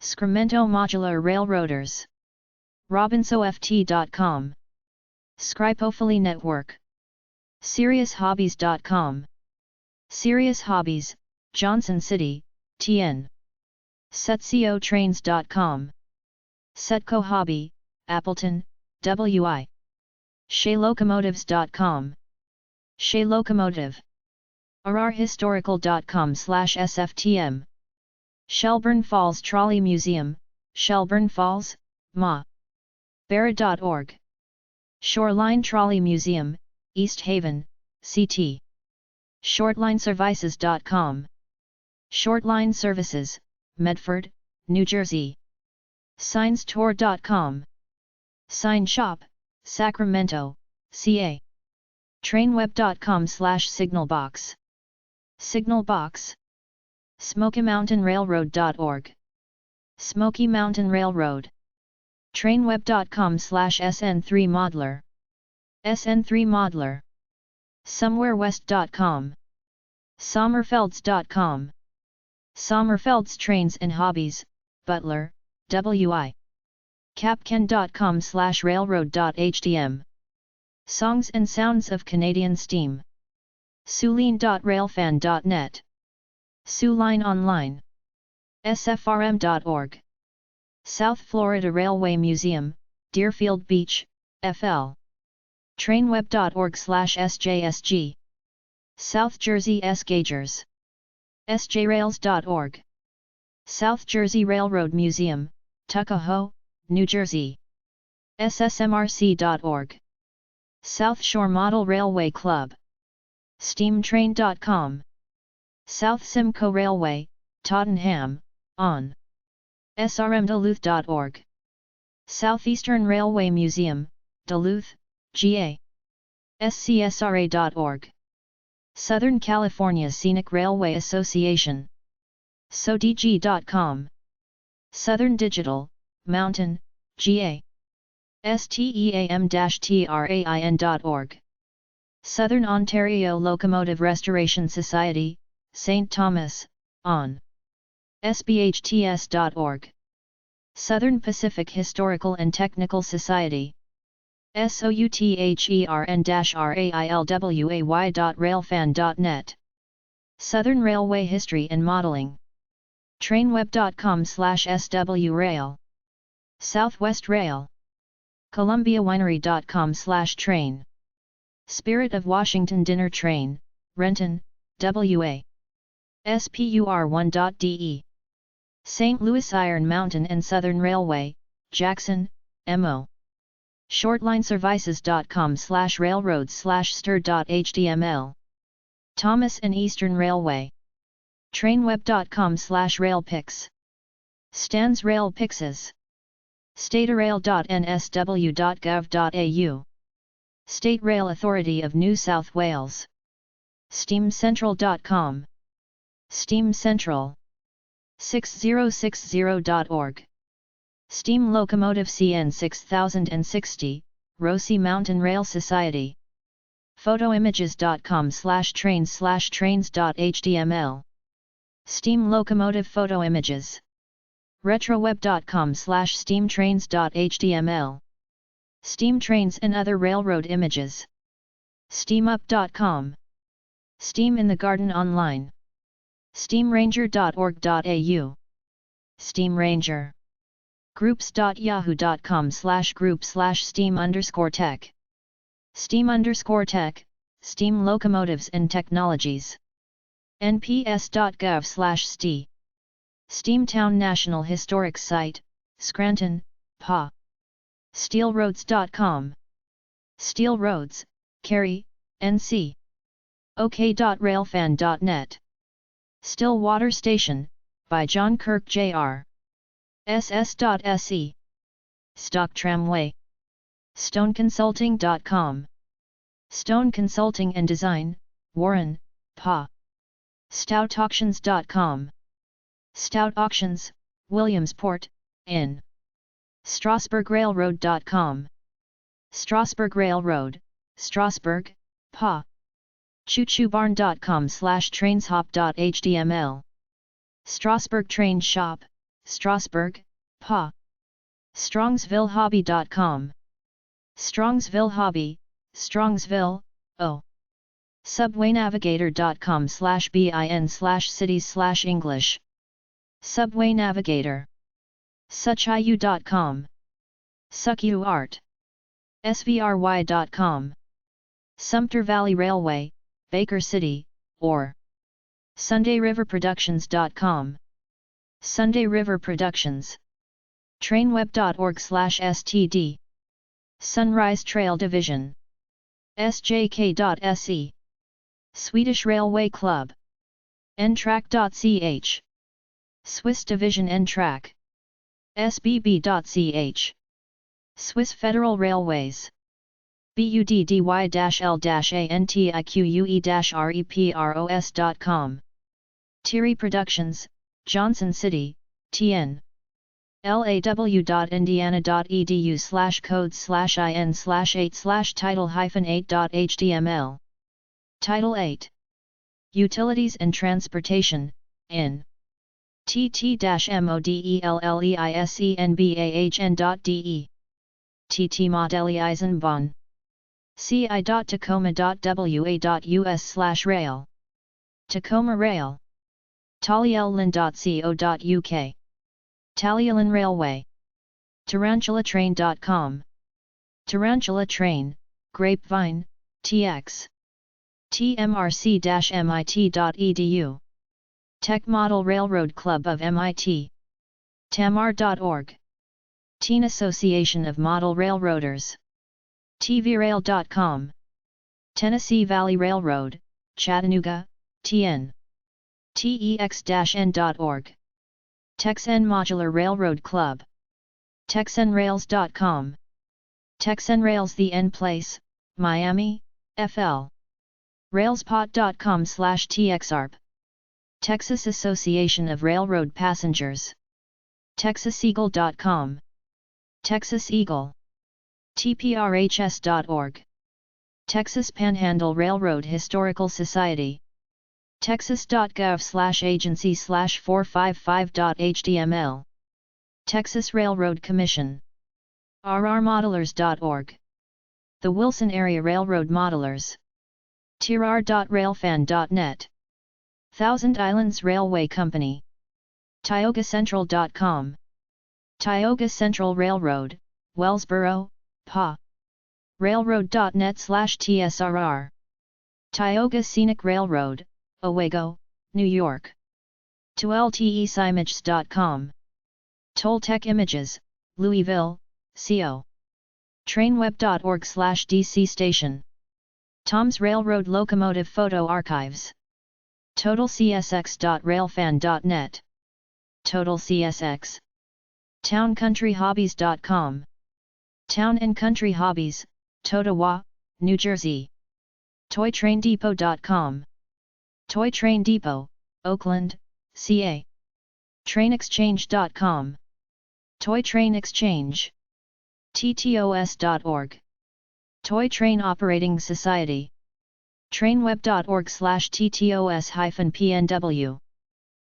Scremento Modular Railroaders. robinsoft.com. Scripophily Network. SeriousHobbies.com. Serious Hobbies, Johnson City, TN. SetCoTrains.com. Setco Hobby, Appleton, WI. ShayLocomotives.com. Shay Locomotive. rrhistorical.com/sftm. Shelburne Falls Trolley Museum, Shelburne Falls, Ma. Barra.org. Shoreline Trolley Museum, East Haven, CT. Shortlineservices.com. Shortline Services, Medford, New Jersey. SignsTour.com. Sign Shop, Sacramento, CA. Trainweb.com/Signalbox. Signalbox. SmokyMountainRailroad.org. Smoky Mountain Railroad. Trainweb.com/SN3 Modeler. SN3 Modeler. SomewhereWest.com. Sommerfelds.com. Sommerfelds Trains and Hobbies, Butler, WI. Capcan.com/railroad.htm. Songs and Sounds of Canadian Steam. Suline.railfan.net. Suline Online. sfrm.org. South Florida Railway Museum, Deerfield Beach, FL. Trainweb.org/sjsg. South Jersey S-Gaugers. sjrails.org. South Jersey Railroad Museum, Tuckahoe, New Jersey. ssmrc.org. South Shore Model Railway Club. steamtrain.com. South Simcoe Railway, Tottenham, on. srmduluth.org. Southeastern Railway Museum, Duluth, GA. scsra.org. Southern California Scenic Railway Association. sodg.com. Southern Digital, Mountain, GA. steam-train.org. Southern Ontario Locomotive Restoration Society, St. Thomas, on. sbhts.org. Southern Pacific Historical and Technical Society. soutern-railway.railfan.net. Southern Railway History and Modeling. trainweb.com/swrail. Southwest Rail. columbiawinery.com/train. Spirit of Washington Dinner Train, Renton, WA. spur1.de. St. Louis Iron Mountain and Southern Railway, Jackson, MO. shortlineservices.com/railroads/stir.html. Thomas and Eastern Railway. trainweb.com/railpics. Stans Rail Pixes. staterail.nsw.gov.au. State Rail Authority of New South Wales. steamcentral.com. Steam Central. 6060.org. Steam Locomotive CN 6060, Rosie Mountain Rail Society. photoimages.com/trains/trains.html. Steam Locomotive Photo Images. retroweb.com/steamtrains.html. Steam Trains and Other Railroad Images. steamup.com. Steam in the Garden Online. steamranger.org.au. Steam Ranger. groups.yahoo.com/group/steam_tech. steam_tech, Steam Locomotives and Technologies. nps.gov/st. Steamtown National Historic Site, Scranton, PA. steelroads.com. Steel Roads, Cary, NC. ok.railfan.net. Stillwater Station, by John Kirk Jr. ss.se. Stock Tramway. stoneconsulting.com. Stone Consulting and Design, Warren, PA. stoutauctions.com. Stout Auctions, Williamsport, in. strasburgrailroad.com. Strasburg Railroad, Strasburg, PA. choochoobarn.com/trainshop.html. Strasburg Train Shop, Strasburg, PA. strongsvillehobby.com. Strongsville Hobby, Strongsville, O. subwaynavigator.com/bin/cities/English. Subway Navigator. suchiu.com. succuart. svry.com. Sumter Valley Railway, Baker City, or. sundayriverproductions.com. Sunday River Productions. trainweb.org/std. Sunrise Trail Division. sjk.se. Swedish Railway Club. ntrack.ch. Swiss Division ntrack. sbb.ch. Swiss Federal Railways. buddy-antique-repros.com. Thierry Productions, Johnson City, TN. law.edu/code/in/8/title-8.html. Title 8. Utilities and Transportation, in. tt-modelleisenbahn.de. tt-modelleisenbahn. ci.tacoma.wa.us/rail. Tacoma Rail. Talyellin.co.uk. Talyellin Railway. Tarantulatrain.com. Tarantula Train, Grapevine, TX. tmrc-mit.edu. Tech Model Railroad Club of MIT. tamar.org. Teen Association of Model Railroaders. tvrail.com. Tennessee Valley Railroad, Chattanooga, TN. tex-n.org. Texan Modular Railroad Club. texanrails.com. Texanrails The N Place, Miami, FL. railspot.com/txarp. Texas Association of Railroad Passengers. texaseagle.com. Texas Eagle. tprhs.org. Texas Panhandle Railroad Historical Society. texas.gov/agency/455.html. Texas Railroad Commission. rrmodelers.org. The Wilson Area Railroad Modelers. tirr.railfan.net. Thousand Islands Railway Company. TiogaCentral.com. Tioga Central Railroad, Wellsboro, PA. Railroad.net/tsrr. Tioga Scenic Railroad, Owego, New York. ToLTESimages.com. Toltec Images, Louisville, CO. Trainweb.org/DC Station. Tom's Railroad Locomotive Photo Archives. TotalCSX.railfan.net. Total CSX. TownCountryHobbies.com. Town and Country Hobbies, Totowa, New Jersey. ToyTrainDepot.com. Toy Train Depot, Oakland, CA. TrainExchange.com. Toy Train Exchange. TTOS.org. Toy Train Operating Society. Trainweb.org/TTOS-PNW.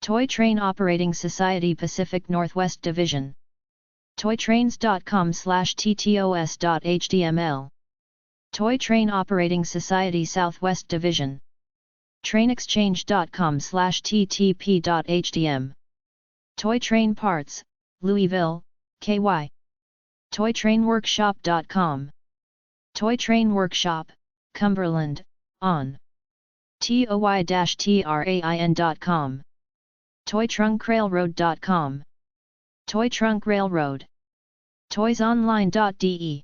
Toy Train Operating Society Pacific Northwest Division. Toytrains.com/TTOS.html. Toy Train Operating Society Southwest Division. TrainExchange.com/TTP.htm. Toy Train Parts, Louisville, KY. ToyTrainWorkshop.com. Toy Train Workshop, Cumberland, on. toy-train.com. ToyTrunkRailroad.com. Toy Trunk Railroad. ToysOnline.de.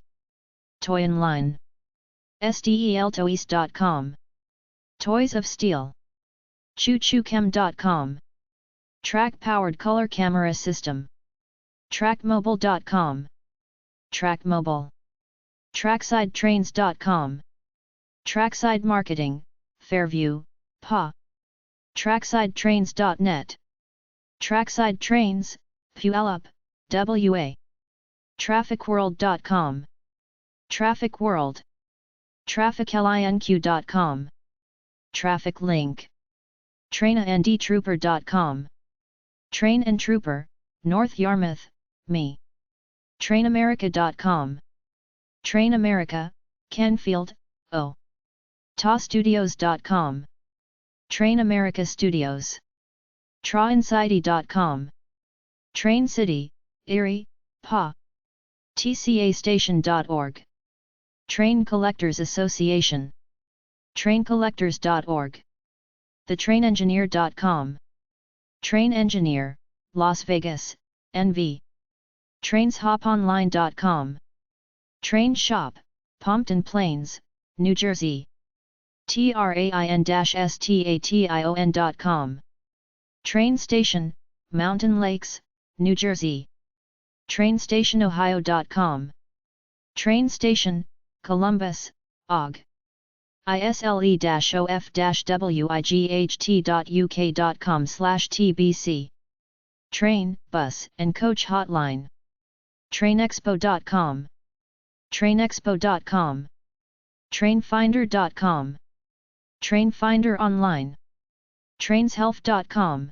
Toyonline. SDELToys.com. Toys of Steel. ChooChooChem.com. Track-powered color camera system. TrackMobile.com. TrackMobile. TracksideTrains.com. Trackside Marketing, Fairview, PA. TracksideTrains.net. Trackside Trains, Puyallup, WA. TrafficWorld.com. Traffic World. TrafficLinQ.com. Traffic Link. TrainAndTrooper.com. Train and Trooper, North Yarmouth, Me. TrainAmerica.com. Train America, Kenfield, O. TAWstudios.com. Train America Studios. TrawIncity.com. Train City, Erie, PA. TCAStation.org. Train Collectors Association. TrainCollectors.org. TheTrainEngineer.com. Train Engineer, Las Vegas, NV. TrainsHopOnline.com. Train Shop, Pompton Plains, New Jersey. TRAIN-STATION.com. Train Station, Mountain Lakes, New Jersey. TrainStationOhio.com. Train Station, Columbus, OG. isle-of-wight.uk.com/tbc. Train, Bus and Coach Hotline. TrainExpo.com. TrainExpo.com. TrainFinder.com. TrainFinder Online. TrainsHealth.com.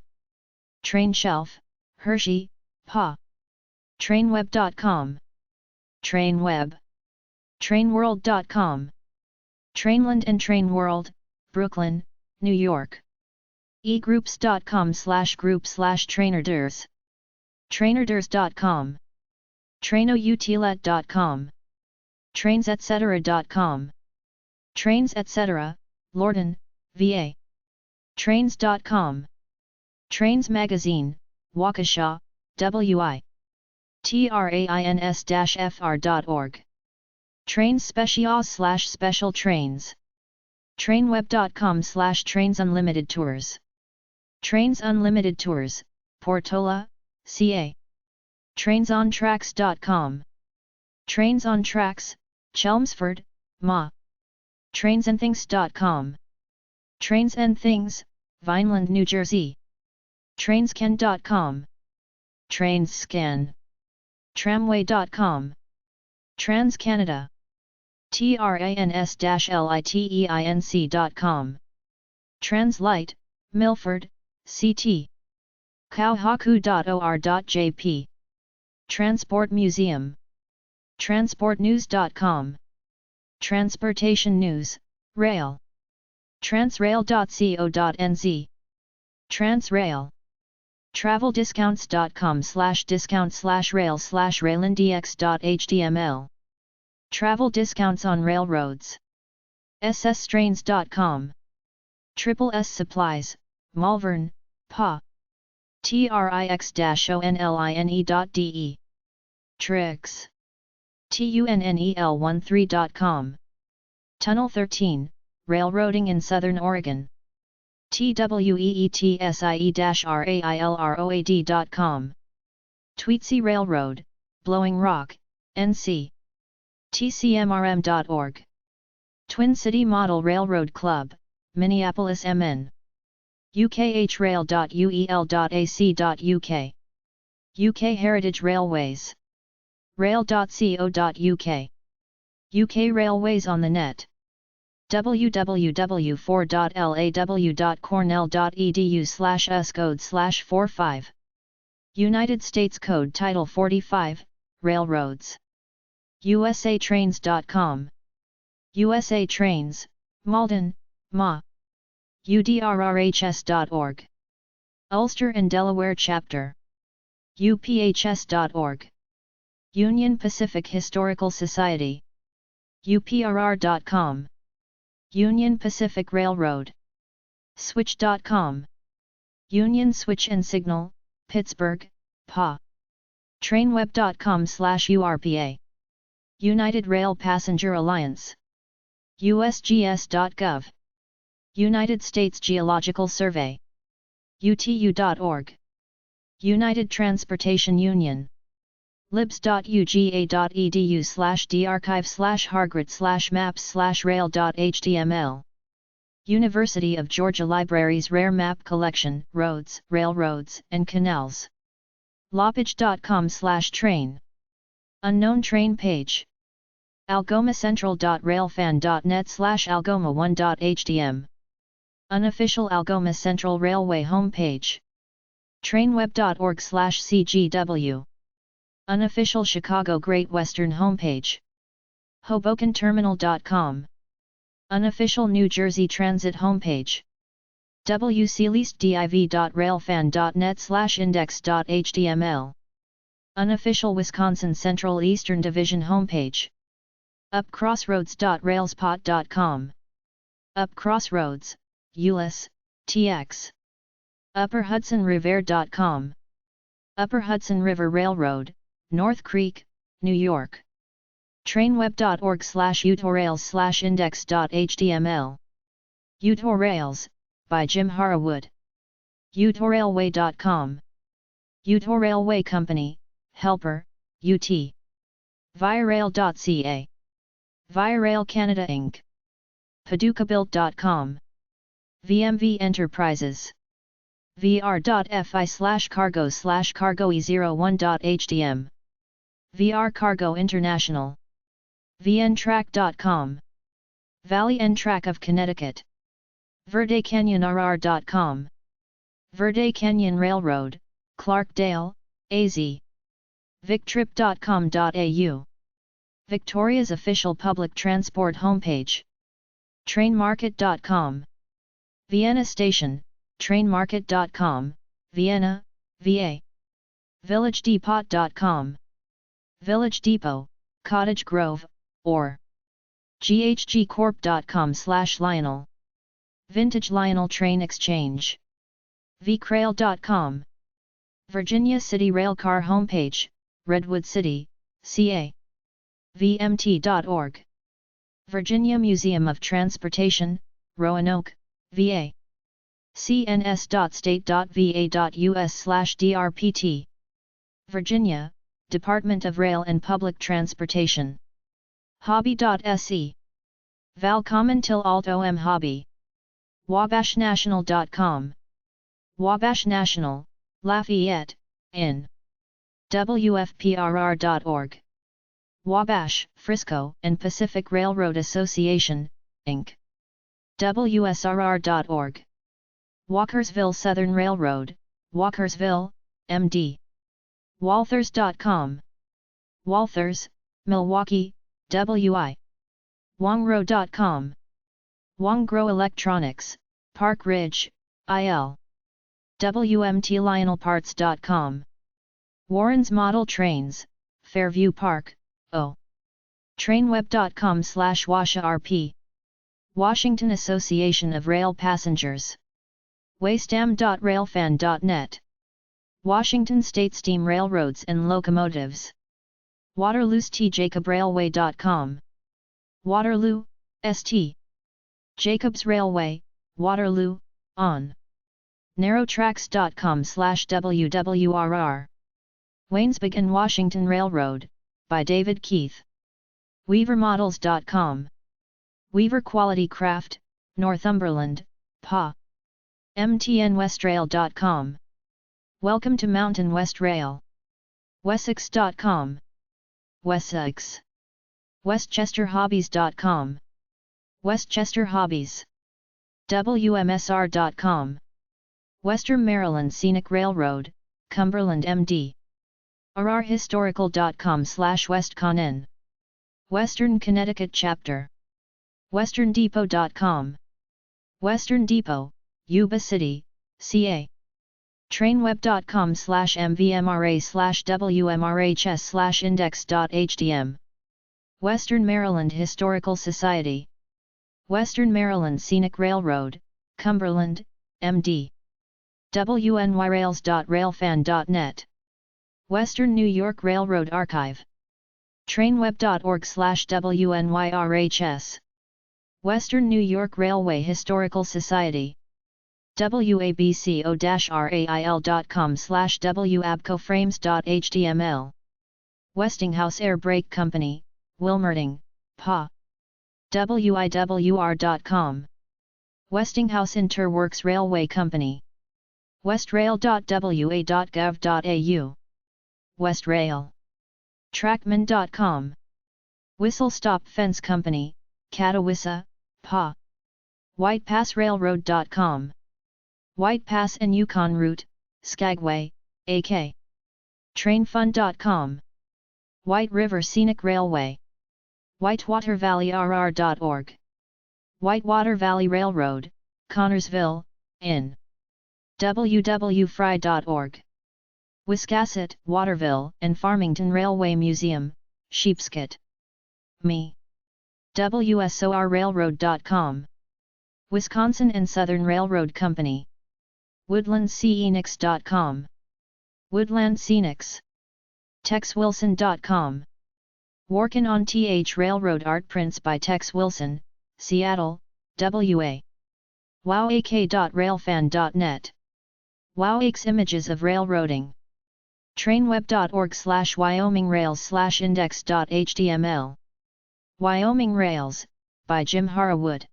TrainShelf, Hershey, PA. TrainWeb.com. TrainWeb. TrainWorld.com. Trainland and Train World, Brooklyn, New York. egroups.com/group/trainerders, trainerders.com, trainoutlet.com, trainsetcetera.com, Trains etc., Lorden, VA, trains.com, Trains Magazine, Waukesha, WI, trains-fr.org, Trains Specials/Special Trains, trainweb.com/Trains Unlimited Tours, Trains Unlimited Tours, Portola, CA, trainsontracks.com, Trains on Tracks, Chelmsford, MA, trainsandthings.com, Trains and Things, Vineland, New Jersey, trainscan.com, Trainscan, tramway.com, TransCanada, trans-liteinc.com, Translite, Milford, CT, kauhaku.or.jp, Transport Museum, transportnews.com, Transportation News, Rail, transrail.co.nz, Transrail, traveldiscount.com/discount/rail/railindx.html, Travel discounts on railroads, sstrains.com, Triple S Supplies, Malvern, PA, trix-online.de, Trix, tunnel13.com, Tunnel 13, Railroading in Southern Oregon, tweetsie-railroad.com, Tweetsie Railroad, Blowing Rock, NC, tcmrm.org, Twin City Model Railroad Club, Minneapolis MN, ukhrail.uel.ac.uk, UK Heritage Railways, rail.co.uk, UK Railways on the net, www.4.law.cornell.edu/uscode/45, United States Code Title 45, Railroads, usatrains.com, USA Trains, Malden, MA, udrrhs.org, Ulster and Delaware Chapter, uphs.org, Union Pacific Historical Society, uprr.com, Union Pacific Railroad, switch.com, Union Switch and Signal, Pittsburgh, PA, trainweb.com/URPA, United Rail Passenger Alliance, usgs.gov, United States Geological Survey, utu.org, United Transportation Union, libs.uga.edu/darchive/hargret/maps/rail.html, University of Georgia Libraries Rare Map Collection, Roads, Railroads, and Canals, loppage.com/train, Unknown Train Page, algomacentral.railfan.net/algoma1.htm, Unofficial Algoma Central Railway homepage, trainweb.org/cgw, Unofficial Chicago Great Western homepage, HobokenTerminal.com, Unofficial New Jersey Transit homepage, wcleastdiv.railfan.net/index.html, Unofficial Wisconsin Central Eastern Division homepage, upcrossroads.railspot.com, Upcrossroads, ULIS, TX, UpperHudsonRiver.com, Upper Hudson River Railroad, North Creek, New York, trainweb.org/utorails/index.html, Utorails, by Jim Harwood, utorailway.com, Utorailway Company, Helper, UT, viarail.ca, Viarail Canada Inc., paducabuilt.com, VMV Enterprises, vr.fi/cargo/cargoe01.htm, VR Cargo International, vntrack.com, Valley N-Track of Connecticut, VerdeCanyonRR.com, Verde Canyon Railroad, Clarkdale, AZ, victrip.com.au, Victoria's official public transport homepage, trainmarket.com, Vienna Station, trainmarket.com, Vienna, VA. VillageDepot.com, Village Depot, Cottage Grove, or ghgcorp.com/Lionel. Vintage Lionel Train Exchange. vcrail.com. Virginia City Railcar Homepage, Redwood City, CA. vmt.org. Virginia Museum of Transportation, Roanoke, VA. cns.state.va.us/drpt. Virginia, Department of Rail and Public Transportation. Hobby.se. Valcommon till alt om hobby. WabashNational.com. Wabash National, Lafayette, in. WFPRR.org. Wabash, Frisco and Pacific Railroad Association, Inc. WSRR.org. Walkersville Southern Railroad, Walkersville, MD. Walthers.com. Walthers, Milwaukee, WI. Wongro.com. Wongro Electronics, Park Ridge, IL. WMTLionelParts.com. Warren's Model Trains, Fairview Park, O. Trainweb.com/WashaRP. Washington Association of Rail Passengers. Waystam.railfan.net. Washington State Steam Railroads and Locomotives. Waterloo's tjacobrailway.com. Waterloo, St. Jacobs Railway, Waterloo, on. Narrowtracks.com/WWRR. Waynesburg Washington Railroad, by David Keith. Weavermodels.com. Weaver Quality Craft, Northumberland, PA. MTNWestrail.com. Welcome to Mountain West Rail. Wessex.com. Wessex. WestchesterHobbies.com. Westchester Hobbies. WMSR.com. Western Maryland Scenic Railroad, Cumberland MD. RRHistorical.com/WestConN. Western Connecticut Chapter. WesternDepot.com. Western Depot, Yuba City, CA. Trainweb.com/MVMRA/WMRHS/index.htm. Western Maryland Historical Society. Western Maryland Scenic Railroad, Cumberland, MD. WNYRails.railfan.net. Western New York Railroad Archive. Trainweb.org/WNYRHS. Western New York Railway Historical Society. WABCO-RAIL.com/WABCOFrames.html. Westinghouse Air Brake Company, Wilmerding, PA. WIWR.com. Westinghouse Interworks Railway Company. westrail.wa.gov.au. Westrail. Trackman.com. Whistle Stop Fence Company, Catawissa, PA. WhitePassRailroad.com. White Pass and Yukon Route, Skagway, AK. TrainFund.com. White River Scenic Railway. WhitewaterValleyRR.org. Whitewater Valley Railroad, Connorsville, in. www.fry.org. Wiscasset, Waterville and Farmington Railway Museum, Sheepscot. Me. WSORRailroad.com. Wisconsin and Southern Railroad Company. WoodlandScenics.com. Woodland Scenics. TexWilson.com. Workin' on TH Railroad Art Prints by Tex Wilson, Seattle, WA. WowAK.railfan.net. WowAK's Images of Railroading. Trainweb.org/WyomingRails/index.html. Wyoming Rails, by Jim Harwood.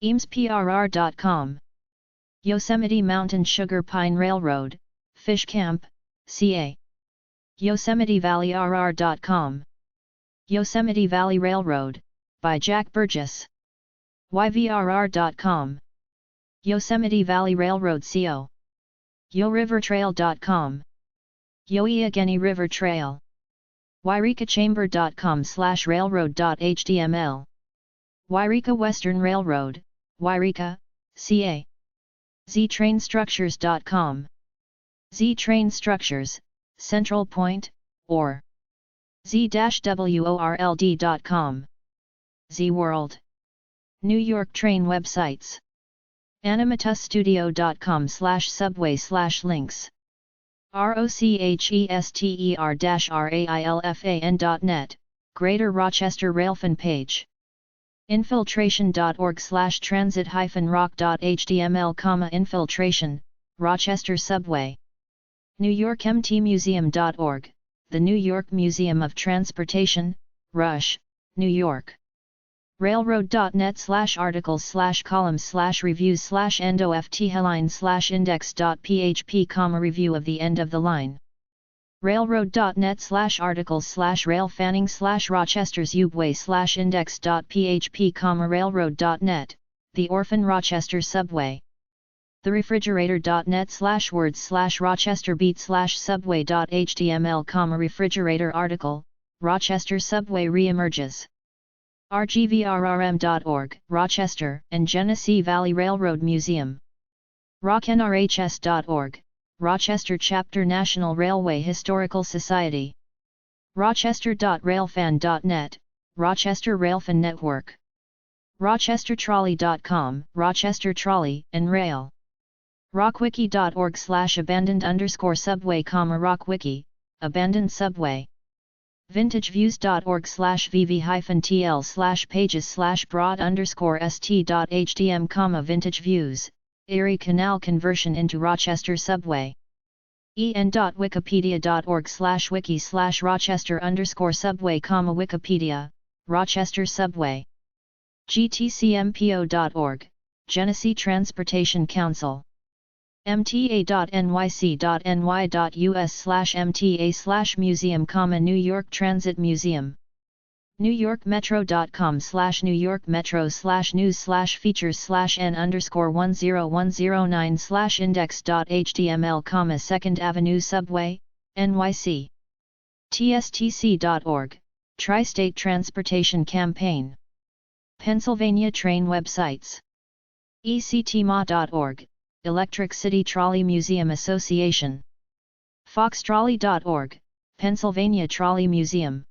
EamesPRR.com. Yosemite Mountain Sugar Pine Railroad, Fish Camp, CA. YosemiteValleyRR.com. Yosemite Valley Railroad, by Jack Burgess. YVRR.com. Yosemite Valley Railroad CO. YoRiverTrail.com. Yoeageny River Trail. YrekaChamber.com/railroad.html. Yreka Western Railroad, Yreka, CA. ztrainstructures.com. Z-Train Structures, Central Point, or z-world.com. Z-World. New York Train websites. animatusstudio.com/subway/links. rochester-railfan.net, Greater Rochester Railfan page. infiltration.org/transit-rock.html, infiltration, Rochester Subway. NewYorkMTMuseum.org, the New York Museum of Transportation, Rush, New York. Railroad.net/articles/columns/reviews/end-of-ft-headline/index.php, review of the end of the line. Railroad.net/articles/railfanning/Rochester's Ubway/index.php, railroad.net, the Orphan Rochester Subway. therefrigerator.net/word/Rochester-beat/subway.html, refrigerator article, Rochester Subway re-emerges. rgvrrm.org, Rochester and Genesee Valley Railroad Museum. rocknrhs.org, Rochester Chapter National Railway Historical Society. rochester.railfan.net, Rochester Railfan Network. rochestertrolley.com, Rochester Trolley and Rail. rockwiki.org/abandoned_subway, rockwiki, abandoned subway. vintageviews.org/vv-tl/pages/broad_st.htm, vintage views, Erie Canal conversion into Rochester Subway. en.wikipedia.org/wiki/Rochester_subway, Wikipedia, Rochester Subway. gtcmpo.org, Genesee Transportation Council. mta.nyc.ny.us/mta/museum, New York Transit Museum. newyorkmetro.com/New York Metro/news/features/n_10109/index.html, 2nd Avenue Subway, NYC. tstc.org, Tri-State Transportation Campaign. Pennsylvania Train websites. ectma.org, Electric City Trolley Museum Association. foxtrolley.org, Pennsylvania Trolley Museum.